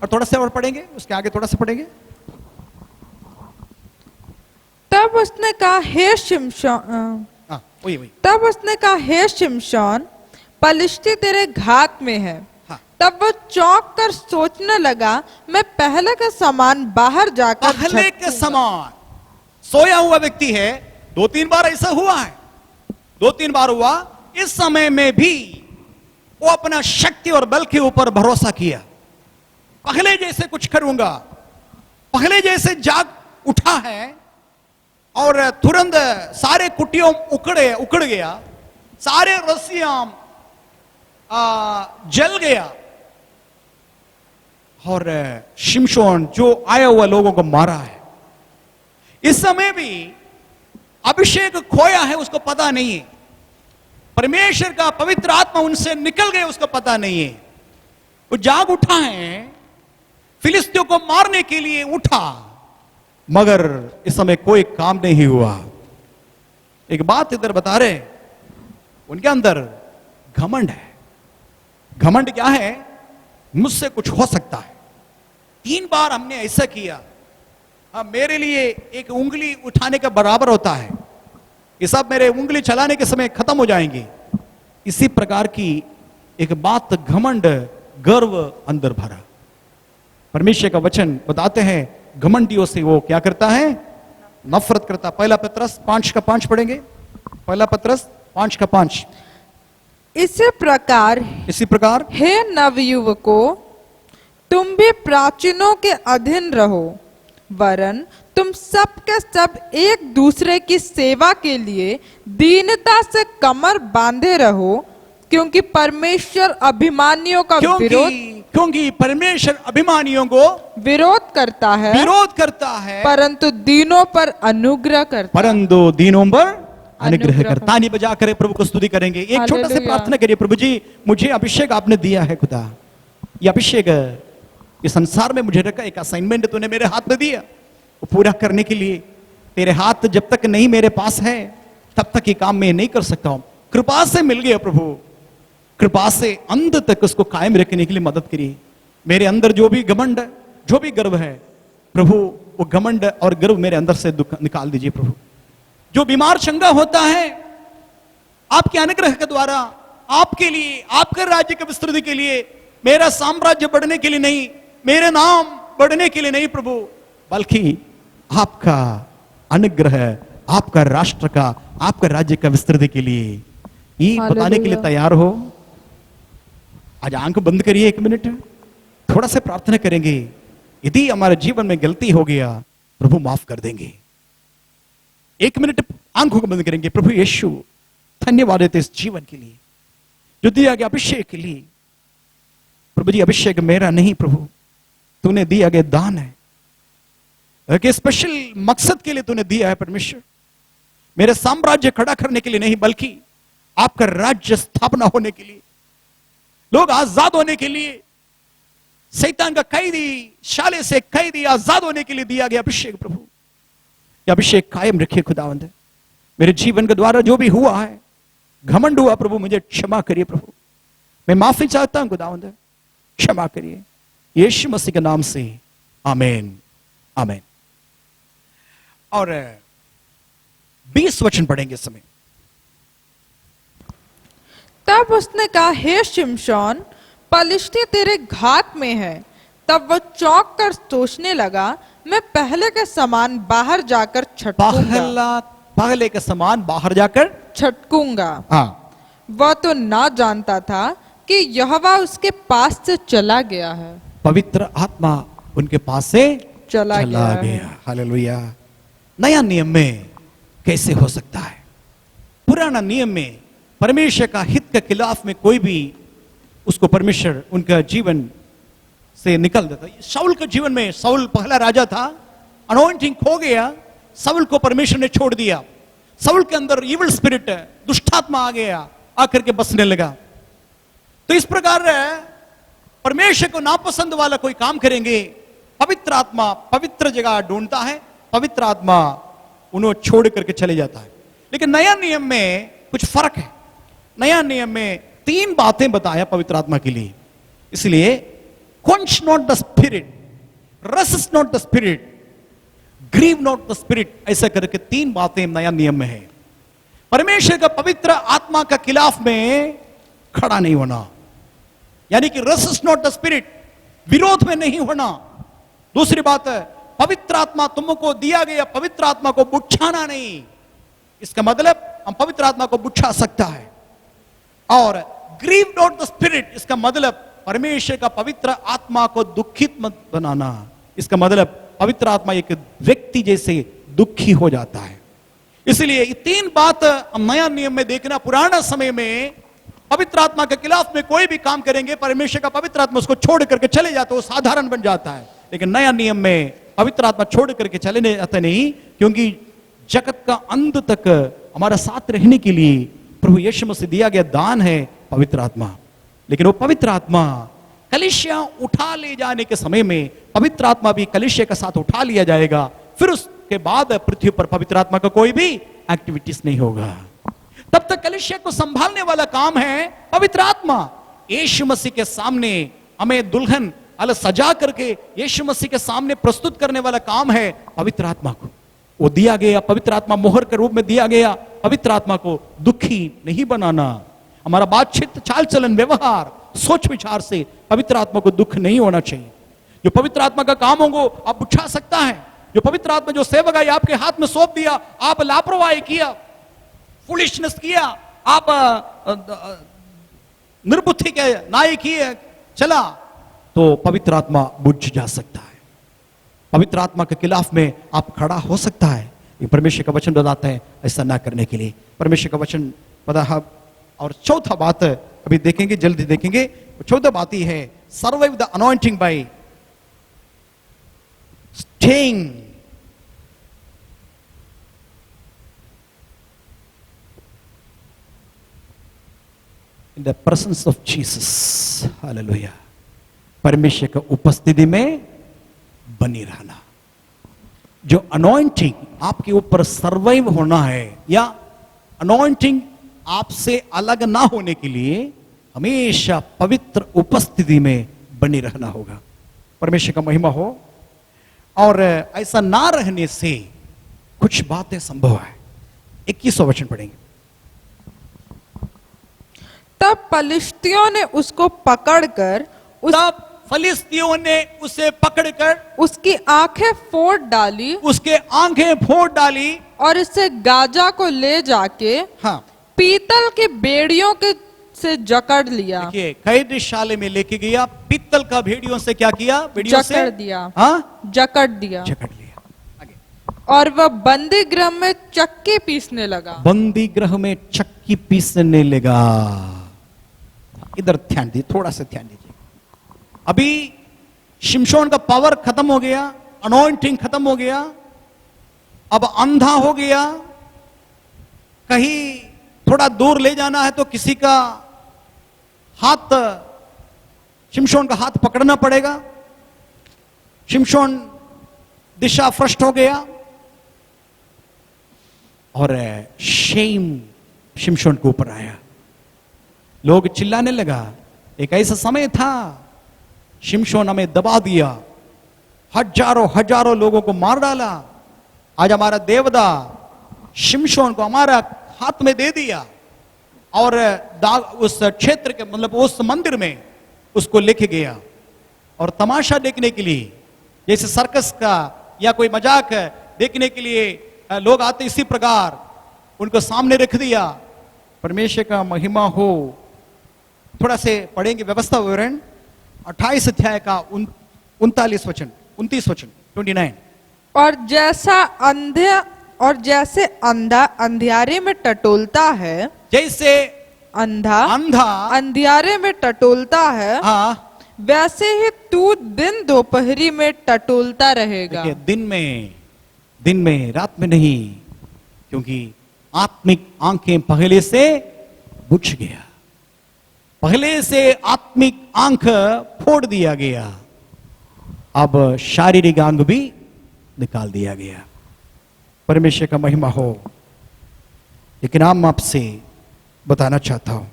और थोड़ा सा और पढ़ेंगे, उसके आगे थोड़ा सा पढ़ेंगे। तब उसने कहा, हे शिमशोन, तब उसने कहा, हे शिमशोन, पलिश्ती तेरे घात में है। हाँ। तब वो चौंक कर सोचने लगा, मैं पहले के समान बाहर जाकर पहले के समान सोया हुआ व्यक्ति है। 2-3 बार ऐसा हुआ है, 2-3 बार हुआ। इस समय में भी वो अपना शक्ति और बल के ऊपर भरोसा किया, पहले जैसे कुछ करूंगा, पहले जैसे जाग उठा है और तुरंत सारे कुटियों उकड़ गया, सारे रस्सियां जल गया और शिमशोन जो आया हुआ लोगों को मारा है। इस समय भी अभिषेक खोया है, उसको पता नहीं है। परमेश्वर का पवित्र आत्मा उनसे निकल गए, उसको पता नहीं है। वो जाग उठा है, फिलिस्तियों को मारने के लिए उठा, मगर इस समय कोई काम नहीं हुआ। एक बात इधर बता रहे, उनके अंदर घमंड है। घमंड क्या है? मुझसे कुछ हो सकता है। 3 बार हमने ऐसा किया, मेरे लिए एक उंगली उठाने के बराबर होता है, ये सब मेरे उंगली चलाने के समय खत्म हो जाएंगे। इसी प्रकार की एक बात, घमंड, गर्व अंदर भरा। परमेश्वर का वचन बताते हैं, घमंडियों से वो क्या करता है? नफरत करता। 1 पत्रस 5:5 पढ़ेंगे। 1 पत्रस 5:5। इसी प्रकार हे नवयुवकों, तुम भी प्राचीनों के अधीन रहो, वरन तुम सब के सब एक दूसरे की सेवा के लिए दीनता से कमर बांधे रहो, क्योंकि परमेश्वर अभिमानियों का क्योंकि परमेश्वर अभिमानियों को विरोध करता है, परंतु दीनों पर अनुग्रह करता अनुग्रह करता। ताली बजा कर प्रभु को स्तुति करेंगे। एक छोटा सा प्रार्थना करिए, प्रभु जी मुझे अभिषेक आपने दिया है खुदा, ये अभिषेक इस संसार में मुझे रखा, एक असाइनमेंट तूने मेरे हाथ में दिया, वो पूरा करने के लिए तेरे हाथ जब तक नहीं मेरे पास है तब तक ये काम मैं नहीं कर सकता हूं। कृपा से मिल गया प्रभु, कृपा से अंत तक उसको कायम रखने के लिए मदद करिए। मेरे अंदर जो भी घमंड, जो भी गर्व है प्रभु, वो घमंड और गर्व मेरे अंदर से निकाल दीजिए प्रभु। जो बीमार चंगा होता है आपके अनुग्रह के द्वारा, आपके लिए, आपके राज्य के विस्तृति के लिए, मेरा साम्राज्य बढ़ने के लिए नहीं, मेरे नाम बढ़ने के लिए नहीं प्रभु, बल्कि आपका अनुग्रह, आपका राष्ट्र का, आपका राज्य का विस्तृति के लिए ये बताने के लिए तैयार हो। आज आंख बंद करिए, 1 मिनट थोड़ा सा प्रार्थना करेंगे। यदि हमारे जीवन में गलती हो गया प्रभु माफ कर देंगे। 1 मिनट आंखों को बंद करेंगे। प्रभु यीशु धन्यवाद देते इस जीवन के लिए जो दिया गया अभिषेक के लिए। प्रभु जी अभिषेक मेरा नहीं प्रभु, तूने दिया गया दान है, एक स्पेशल मकसद के लिए तूने दिया है परमेश्वर। मेरे साम्राज्य खड़ा करने के लिए नहीं, बल्कि आपका राज्य स्थापना होने के लिए, लोग आजाद होने के लिए, शैतान का कैदी, शाले से कैदी आजाद होने के लिए दिया गया अभिषेक प्रभु। यह अभिषेक कायम रखिए खुदावंद। मेरे जीवन के द्वारा जो भी हुआ है, घमंड हुआ प्रभु, मुझे क्षमा करिए प्रभु। मैं माफी चाहता हूं खुदावंद, क्षमा करिए यीशु मसीह के नाम से, आमीन आमीन। और 20 वचन पढ़ेंगे इस समय। तब उसने कहा, हे शिमशोन, पलिश्ती तेरे घात में है। तब वो चौंक कर सोचने लगा, मैं पहले के समान बाहर जाकर छटकूंगा। पहले के समान बाहर जाकर छटकूंगा। हाँ। वह तो ना जानता था कि यहोवा उसके पास से चला गया है। पवित्र आत्मा उनके पास से चला गया। हालेलुया। नया नियम में कैसे हो सकता है? पुराना नियम में परमेश्वर का हित के खिलाफ में कोई भी उसको परमेश्वर उनका जीवन से निकल देता। शाऊल के जीवन में, शाऊल पहला राजा था, अनॉइंटिंग खो गया, शाऊल को परमेश्वर ने छोड़ दिया। शाऊल के अंदर इविल स्पिरिट, दुष्टात्मा आ गया, आकर के बसने लगा। तो इस प्रकार परमेश्वर को नापसंद वाला कोई काम करेंगे, पवित्र आत्मा पवित्र जगह ढूंढता है, पवित्र आत्मा उन्हें छोड़ करके चले जाता है। लेकिन नया नियम में कुछ फर्क है। नया नियम में 3 बातें बताया पवित्र आत्मा के लिए। इसलिए quench not the spirit, resist not the spirit, grieve not the spirit, ऐसा करके 3 बातें नया नियम में है। परमेश्वर का पवित्र आत्मा का खिलाफ में खड़ा नहीं होना, यानी कि resist not the spirit, विरोध में नहीं होना। दूसरी बात है, पवित्र आत्मा तुमको दिया गया पवित्र आत्मा को बुझाना नहीं। इसका मतलब हम पवित्र आत्मा को बुझा सकता है। और grieve not the spirit, इसका मतलब परमेश्वर का पवित्र आत्मा को दुखित मत बनाना। इसका मतलब पवित्र आत्मा एक व्यक्ति जैसे दुखी हो जाता है। इसलिए ये 3 बात हम नया नियम में देखना। पुराना समय में पवित्र आत्मा के खिलाफ में कोई भी काम करेंगे, परमेश्वर का पवित्र आत्मा उसको छोड़ करके चले जाता है, वो साधारण बन जाता है। लेकिन नया नियम में पवित्र आत्मा छोड़ करके चले जाता नहीं, क्योंकि जगत का अंत तक हमारा साथ रहने के लिए प्रभु यीशु मसीह दिया गया दान है पवित्र आत्मा। लेकिन वो पवित्र आत्मा कलीसिया उठा ले जाने के समय में पवित्र आत्मा भी कलीसिया के साथ उठा लिया जाएगा। फिर उसके बाद पृथ्वी पर पवित्र आत्मा का कोई भी एक्टिविटीज नहीं होगा। तब तक कलीसिया को संभालने वाला काम है पवित्र आत्मा। यीशु मसीह के सामने हमें दुल्हन अलग सजा करके यीशु मसीह के सामने प्रस्तुत करने वाला काम है पवित्र आत्मा को। वो दिया गया पवित्र आत्मा मोहर के रूप में दिया गया। पवित्र आत्मा को दुखी नहीं बनाना। हमारा बातचीत, चाल चलन, व्यवहार, सोच विचार से पवित्र आत्मा को दुख नहीं होना चाहिए। जो पवित्र आत्मा का काम होगा आप बुझा सकता है। जो पवित्र आत्मा जो सेवक है आपके हाथ में सौंप दिया, आप लापरवाही किया, फुलिशनेस किया, आप निर्बुद्धि के नाई किए चला, तो पवित्र आत्मा बुझ जा सकता है। पवित्र आत्मा के खिलाफ में आप खड़ा हो सकता है। ये परमेश्वर का वचन बताता है ऐसा ना करने के लिए। परमेश्वर का वचन पता। और चौथा बात अभी देखेंगे, जल्दी देखेंगे। चौथा बात ही है survive the anointing bye staying in the presence of Jesus. Hallelujah. परमेश्वर की उपस्थिति में बनी रहना। जो अनॉइंटिंग आपके ऊपर सर्वाइव होना है, या अनॉइंटिंग आपसे अलग ना होने के लिए हमेशा पवित्र उपस्थिति में बने रहना होगा। परमेश्वर का महिमा हो। और ऐसा ना रहने से कुछ बातें संभव है। 21वां वचन पढ़ेंगे। तब पलिश्तियों ने उसको पकड़कर तब फलिस्तियों ने उसे पकड़कर उसकी आंखें फोड़ डाली, उसके आंखें फोड़ डाली और इसे गाजा को ले जाके हाँ, पीतल की बेड़ियों के से जकड़ लिया। देखिए कैदशाले में लेके गया, पीतल का भेड़ियों से क्या किया? भेड़ियों से जकड़ दिया। हाँ, जकड़ दिया। जकड़ लिया। आगे। और वह बंदी गृह में चक्की पीसने लगा। बंदी गृह में चक्की पीसने लगा। इधर ध्यान दीजिए, थोड़ा सा ध्यान दीजिए। अभी शिमशोन का पावर खत्म हो गया, अनॉइंटिंग खत्म हो गया, अब अंधा हो गया। कहीं थोड़ा दूर ले जाना है तो किसी का हाथ, शिमशोन का हाथ पकड़ना पड़ेगा। शिमशोन दिशा भ्रष्ट हो गया और शेम शिमशोन के ऊपर आया। लोग चिल्लाने लगा। एक ऐसा समय था, शिमशोन हमें दबा दिया, हजारों हजारों लोगों को मार डाला। आज हमारा देवदा शिमशोन को हमारा हाथ में दे दिया और उस क्षेत्र के मतलब उस मंदिर में उसको लेके गया और तमाशा देखने के लिए, जैसे सर्कस का या कोई मजाक देखने के लिए लोग आते, इसी प्रकार उनको सामने रख दिया। परमेश्वर का महिमा हो। थोड़ा से पढ़ेंगे व्यवस्था विवरण 28 अध्याय का 39 वचन, 29 वचन 29। और जैसे अंधा अंधियारे में टटोलता है, जैसे अंधा अंधियारे में टटोलता है, हाँ, वैसे ही तू दिन दोपहरी में टटोलता रहेगा। दिन में रात में नहीं, क्योंकि आत्मिक आंखें पहले से बुझ गया, पहले से आत्मिक आंख फोड़ दिया गया, अब शारीरिक आंख भी निकाल दिया गया। परमेश्वर का महिमा हो। लेकिन हम आपसे बताना चाहता हूं,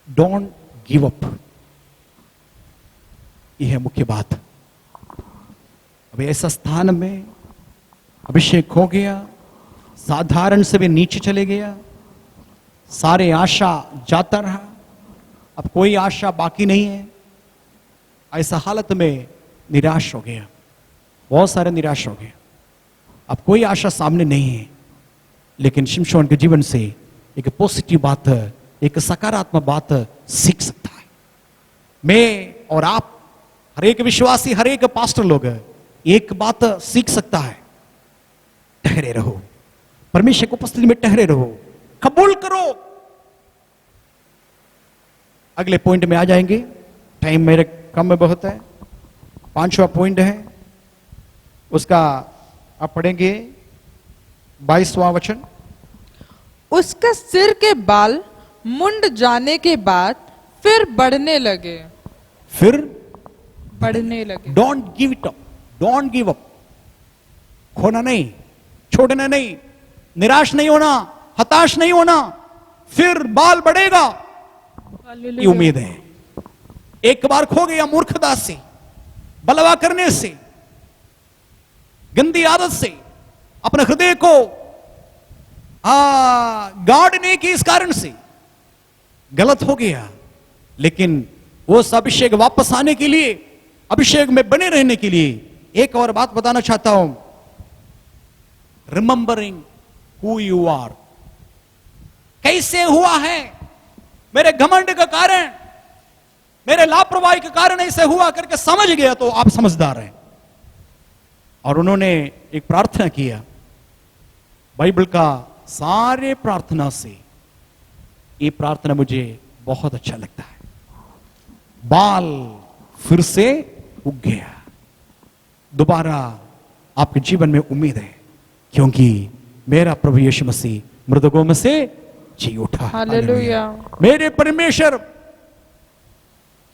डोंट गिव अप। यह है मुख्य बात। अभी ऐसा स्थान में अभिषेक हो गया, साधारण से भी नीचे चले गया, सारे आशा जाता रहा, अब कोई आशा बाकी नहीं है। ऐसा हालत में निराश हो गया, बहुत सारे निराश हो गए, अब कोई आशा सामने नहीं है। लेकिन शिमशोन के जीवन से एक पॉजिटिव बात, एक सकारात्मक बात सीख सकता है। मैं और आप, हर एक विश्वासी, हर एक पास्टर लोग एक बात सीख सकता है, ठहरे रहो, परमेश्वर की उपस्थिति में ठहरे रहो, कबूल करो। अगले पॉइंट में आ जाएंगे, टाइम मेरे कम में बहुत है। 5वां पॉइंट है, उसका आप पढ़ेंगे 22वां वचन। उसके सिर के बाल मुंड जाने के बाद फिर बढ़ने लगे। Don't give it up, don't give up. खोना नहीं, छोड़ना नहीं, निराश नहीं होना, हताश नहीं होना, फिर बाल बढ़ेगा, ये उम्मीद है। एक बार खो गया मूर्खता से, बलवा करने से, गंदी आदत से, अपने हृदय को गाड़ने की इस कारण से गलत हो गया। लेकिन वो अभिषेक वापस आने के लिए, अभिषेक में बने रहने के लिए एक और बात बताना चाहता हूं, रिमेंबरिंग हु यू आर। कैसे हुआ है? मेरे घमंड के कारण, मेरे लापरवाही के कारण ऐसे हुआ करके समझ गया तो आप समझदार हैं। और उन्होंने एक प्रार्थना किया। बाइबल का सारे प्रार्थना से ये प्रार्थना मुझे बहुत अच्छा लगता है। बाल फिर से उग गया। दोबारा आपके जीवन में उम्मीद है, क्योंकि मेरा प्रभु यीशु मसीह मृतकों में से जी उठा। हालेलुया। मेरे परमेश्वर,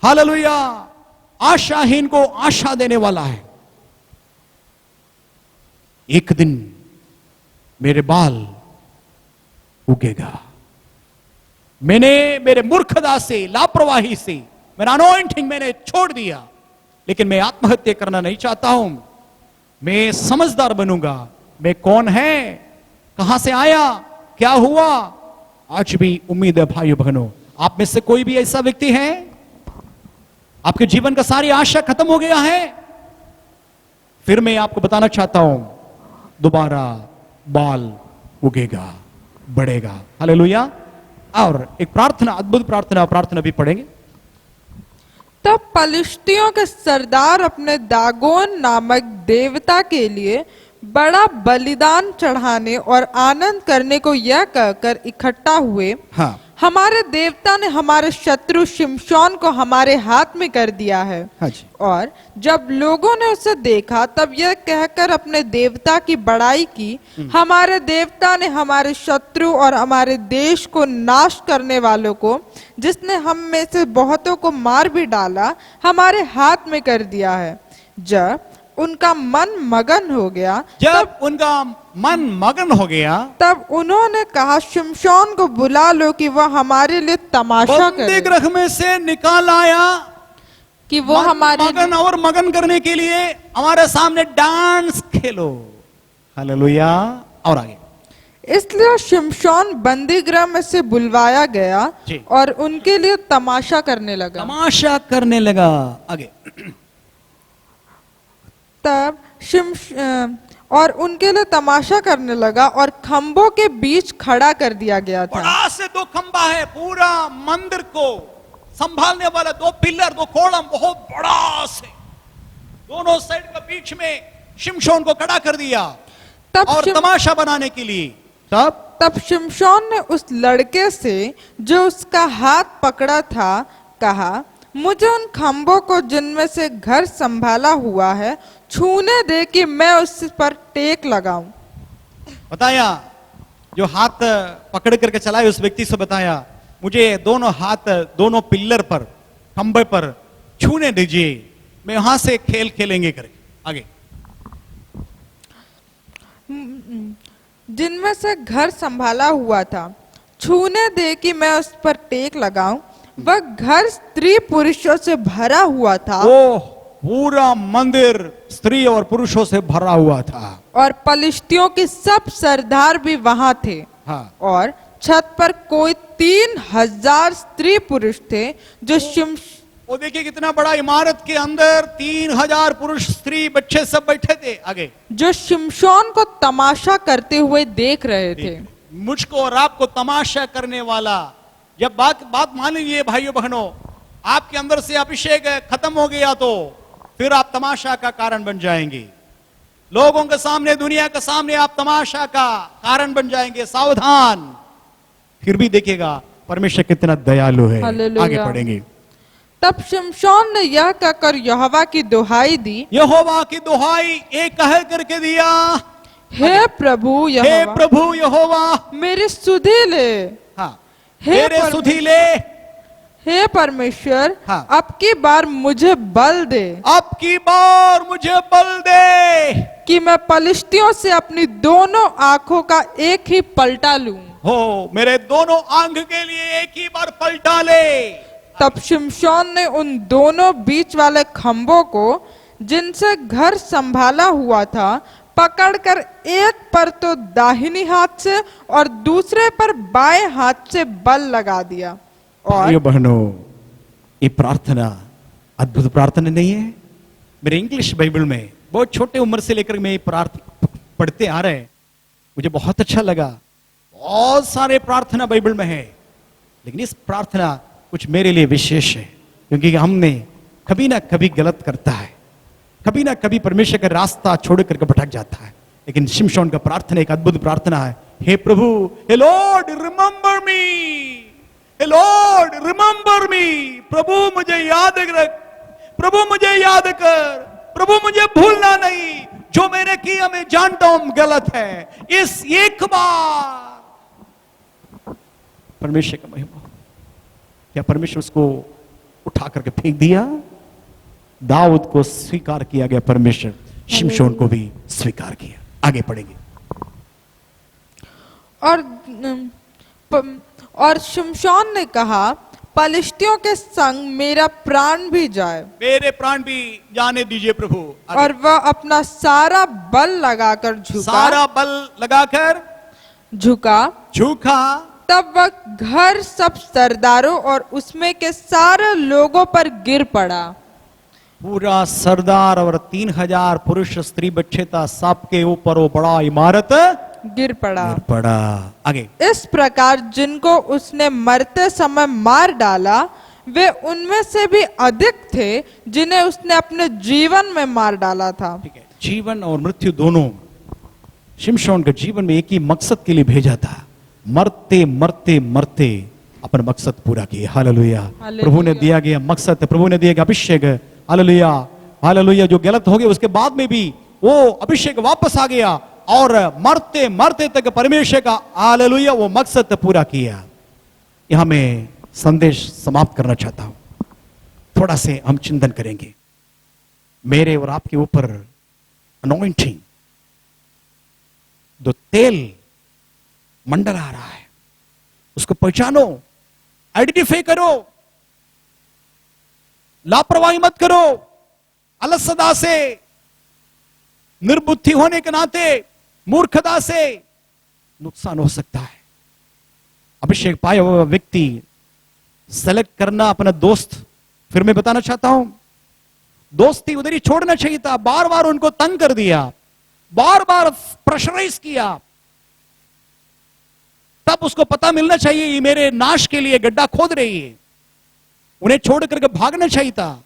हालेलुया, आशाहीन को आशा देने वाला है। एक दिन मेरे बाल उगेगा। मैंने मेरे मूर्खता से, लापरवाही से, मेरा अनॉइंटिंग मैंने छोड़ दिया, लेकिन मैं आत्महत्या करना नहीं चाहता हूं। मैं समझदार बनूंगा। मैं कौन है, कहां से आया, क्या हुआ। आज भी उम्मीद है भाइयों बहनों, आप में से कोई भी ऐसा व्यक्ति है, आपके जीवन का सारी आशा खत्म हो गया है, फिर मैं आपको बताना चाहता हूं, दोबारा बाल उगेगा, बढ़ेगा। हालेलुया। और एक प्रार्थना, अद्भुत प्रार्थना भी पढ़ेंगे। तब पलिश्तियों के सरदार अपने दागोन नामक देवता के लिए बड़ा बलिदान चढ़ाने और आनंद करने को यह कहकर इकट्ठा हुए, हाँ, हमारे देवता ने हमारे शत्रु शिमशोन को हमारे हाथ में कर दिया है। हाँ जी। और जब लोगों ने उसे देखा, तब यह कहकर अपने देवता की बड़ाई की, हमारे देवता ने हमारे शत्रु और हमारे देश को नाश करने वालों को, जिसने हम में से बहुतों को मार भी डाला, हमारे हाथ में कर दिया है। जब उनका मन मगन हो गया, तब उन्होंने कहा, शिमशोन को बुला लो कि वह हमारे लिए तमाशा करे। बंदी गृह में से निकाल आया कि वो हमारे मगन करने के लिए हमारे सामने डांस खेलो। हालेलुया। और आगे, इसलिए शिमशोन बंदी गृह में से बुलवाया गया जी। और उनके लिए तमाशा करने लगा। आगे, तब और उनके लिए तमाशा करने लगा और खंभों के बीच खड़ा कर दिया गया था। बड़ा से 2 खंबा है, पूरा मंदिर को संभालने वाला 2 पिलर, 2 कोलम, बहुत बड़ा से, दोनों साइड के बीच में शिमशोन को खड़ा कर दिया और तमाशा बनाने के लिए। तब शिमशोन ने उस लड़के से जो उसका हाथ पकड़ा था कहा, मुझे उन खंभों को जिनमें से घर संभाला हुआ है छूने दे कि मैं उस पर टेक लगाऊं। बताया, जो हाथ पकड़ करके चलाए उस व्यक्ति से बताया, मुझे दोनों हाथ, दोनों पिल्लर पर, खंबे पर छूने दीजिए, मैं वहां से खेल खेलेंगे करके। आगे, जिनमें से घर संभाला हुआ था छूने दे कि मैं उस पर टेक लगाऊं। वह घर स्त्री पुरुषों से भरा हुआ था। पूरा मंदिर स्त्री और पुरुषों से भरा हुआ था। और पलिश्तियों के सब सरदार भी वहां थे। हाँ। और छत पर कोई 3000 स्त्री पुरुष थे जो वो देखिए कितना बड़ा इमारत के अंदर 3000 पुरुष, स्त्री, बच्चे सब बैठे थे। आगे, जो शिमशोन को तमाशा करते हुए देख रहे थे। मुझको और आपको तमाशा करने वाला, जब बात मान लीजिए भाइयों बहनों, आपके अंदर से अभिषेक खत्म हो गया तो फिर आप तमाशा का कारण बन जाएंगे। लोगों के सामने, दुनिया के सामने आप तमाशा का कारण बन जाएंगे। सावधान। फिर भी देखिएगा परमेश्वर कितना दयालु है। आगे पढ़ेंगे। तब शिमशोन ने यह कहकर यहोवा की दुहाई दी, यहोवा की दुहाई एक कह करके दिया, हे प्रभु यहोवा मेरी सुधि ले। हाँ, मेरे सुधि ले। हे परमेश्वर, हाँ। अब की बार मुझे बल दे। अब की बार मुझे बल दे कि मैं पलिश्तियों से अपनी दोनों आंखों का एक ही पलटा लूं। हो, मेरे दोनों आंख के लिए एक ही बार पलटा ले। तब शिमशोन ने उन दोनों बीच वाले खंभों को जिनसे घर संभाला हुआ था पकड़कर एक पर तो दाहिनी हाथ से और दूसरे पर बाएं हाथ से बल लगा दिया। और बहनों, ये प्रार्थना अद्भुत प्रार्थना नहीं है? मेरे इंग्लिश बाइबल में बहुत छोटे उम्र से लेकर मैं प्रार्थना पढ़ते आ रहे हैं, मुझे बहुत अच्छा लगा। बहुत सारे प्रार्थना बाइबल में है, लेकिन इस प्रार्थना कुछ मेरे लिए विशेष है, क्योंकि हमने कभी ना कभी गलत करता है, कभी ना कभी परमेश्वर का रास्ता छोड़ करके भटक जाता है, लेकिन शिमशोन का प्रार्थना एक अद्भुत प्रार्थना है, हे प्रभु, हे लॉर्ड रिमेंबर मी, हे लॉर्ड रिमेंबर मी, प्रभु मुझे याद रख, प्रभु मुझे याद कर, प्रभु मुझे भूलना नहीं, जो मैंने किया मैं जानता हूं गलत है, इस एक बार। परमेश्वर का महिमा, क्या परमेश्वर उसको उठा करके फेंक दिया? दाऊद को स्वीकार किया गया, परमेश्वर शिमशोन को भी स्वीकार किया। आगे पढ़ेंगे। और शिमशोन ने कहा, पलिश्तियों के संग मेरा प्राण भी जाए, मेरे प्राण भी जाने दीजिए प्रभु। और वह अपना सारा बल लगाकर झुका, सारा बल लगाकर झुका। तब वह घर सब सरदारों और उसमें के सारे लोगों पर गिर पड़ा। पूरा सरदार और 3000 पुरुष स्त्री बच्चे था, सबके ऊपर वो बड़ा इमारत गिर पड़ा। आगे। इस प्रकार जिनको उसने मरते समय मार डाला, वे उनमें से भी अधिक थे जिन्हें उसने अपने जीवन में मार डाला था। ठीक है, जीवन और मृत्यु दोनों शिमशोन के जीवन में एक ही मकसद के लिए भेजा था, मरते मरते मरते अपना मकसद पूरा किया। हालेलुया। प्रभु ने दिया गया मकसद, प्रभु ने दिया गया अभिषेक, हालेलुया हालेलुया, जो गलत हो गया उसके बाद में भी वो अभिषेक वापस आ गया और मरते मरते तक परमेश्वर का हालेलुया वो मकसद पूरा किया। यहां मैं संदेश समाप्त करना चाहता हूं, थोड़ा से हम चिंतन करेंगे। मेरे और आपके ऊपर अनॉइंटिंग, जो तेल मंडल आ रहा है, उसको पहचानो, आइडेंटिफाई करो, लापरवाही मत करो। अलसता से, निर्बुद्धि होने के नाते, मूर्खता से नुकसान हो सकता है। अभिषेक पाया हुआ व्यक्ति सेलेक्ट करना अपना दोस्त, फिर मैं बताना चाहता हूं, दोस्ती उधर ही छोड़ना चाहिए था। बार बार उनको तंग कर दिया, बार बार प्रेशराइज किया, तब उसको पता मिलना चाहिए ये मेरे नाश के लिए गड्ढा खोद रही है। उन्हें छोड़ करके भागना चाहिए था,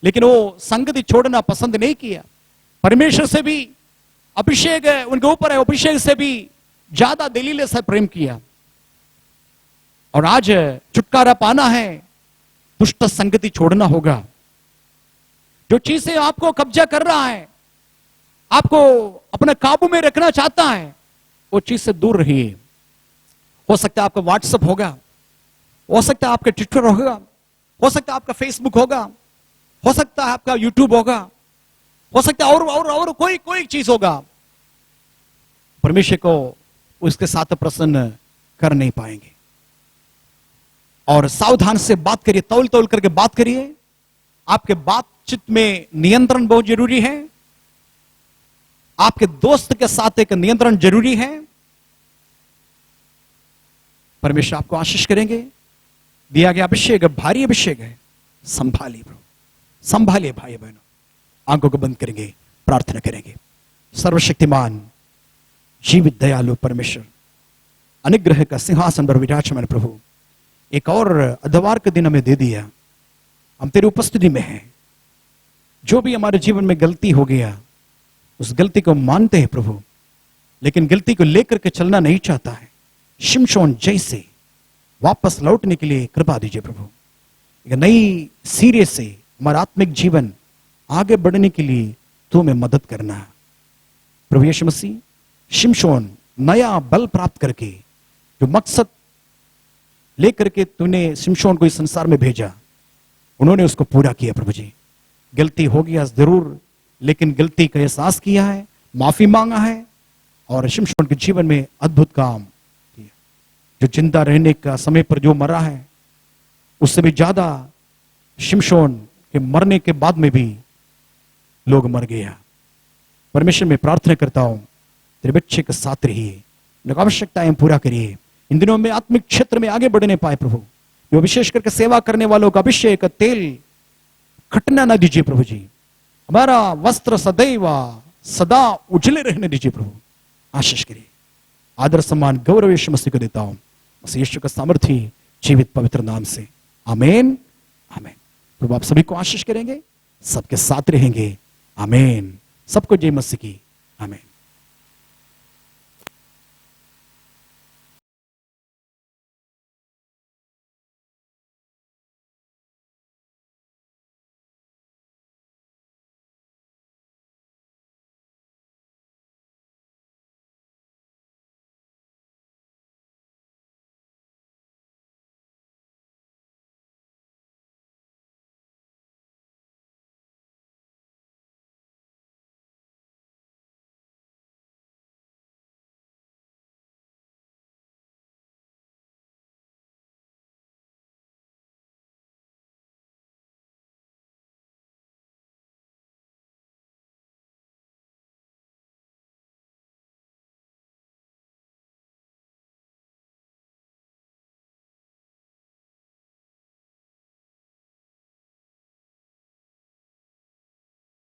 लेकिन वो संगति छोड़ना पसंद नहीं किया। परमेश्वर से भी अभिषेक उनके ऊपर है, अभिषेक से भी ज्यादा दलील से प्रेम किया। और आज छुटकारा पाना है, दुष्ट संगति छोड़ना होगा। जो चीजें आपको कब्जा कर रहा है, आपको अपने काबू में रखना चाहता है, वो चीज से दूर रहिए। हो सकता है आपका व्हाट्सएप होगा, हो सकता है आपका ट्विटर होगा, हो सकता है आपका फेसबुक होगा, हो सकता है आपका यूट्यूब होगा, हो सकता है और कोई चीज होगा। परमेश्वर को उसके साथ प्रसन्न कर नहीं पाएंगे। और सावधान से बात करिए, तौल तौल करके बात करिए। आपके बातचीत में नियंत्रण बहुत जरूरी है। आपके दोस्त के साथ एक नियंत्रण जरूरी है। परमेश्वर आपको आशीष करेंगे। दिया गया अभिषेक भारी अभिषेक है, संभालिए प्रभु, संभालिए भाई बहनों। आंखों को बंद करेंगे, प्रार्थना करेंगे। सर्वशक्तिमान जीवित दयालु परमेश्वर, अनुग्रह का सिंहासन पर विराजमान प्रभु, एक और अधवार का दिन हमें दे दिया। हम तेरी उपस्थिति में हैं। जो भी हमारे जीवन में गलती हो गया, उस गलती को मानते हैं प्रभु, लेकिन गलती को लेकर के चलना नहीं चाहता है। शिमशोन जैसे वापस लौटने के लिए कृपा दीजिए प्रभु। एक नई सीरे से हमारा आत्मिक जीवन आगे बढ़ने के लिए तू हमें मदद करना है प्रभु यीशु मसीह। शिमशोन नया बल प्राप्त करके, जो मकसद लेकर के तूने शिमशोन को इस संसार में भेजा, उन्होंने उसको पूरा किया प्रभु जी। गलती हो गया जरूर, लेकिन गलती का एहसास किया है, माफी मांगा है, और शिमशोन के जीवन में अद्भुत काम किया। जो जिंदा रहने का समय पर जो मरा है, उससे भी ज्यादा शिमशोन के मरने के बाद में भी लोग मर गया। परमेश्वर में प्रार्थना करता हूं, तेरे बच्चे के साथ रहिए, उनकी आवश्यकताएं पूरा करिए। इन दिनों में आत्मिक क्षेत्र में आगे बढ़ने पाए प्रभु। जो विशेष करके सेवा करने वालों का अभिषेक का तेल खटना ना दीजिए प्रभु जी। हमारा वस्त्र सदैव सदा उजले रहने दीजिए प्रभु। आशीष करिए। आदर सम्मान गौरव यीशु मसीह को देता हूं, उस यीशु का सामर्थी जीवित पवित्र नाम से, आमीन आमीन। प्रभु आप सभी को आशीष करेंगे। सबके साथ रहेंगे। आमीन। सबको जय मसीह की। आमीन।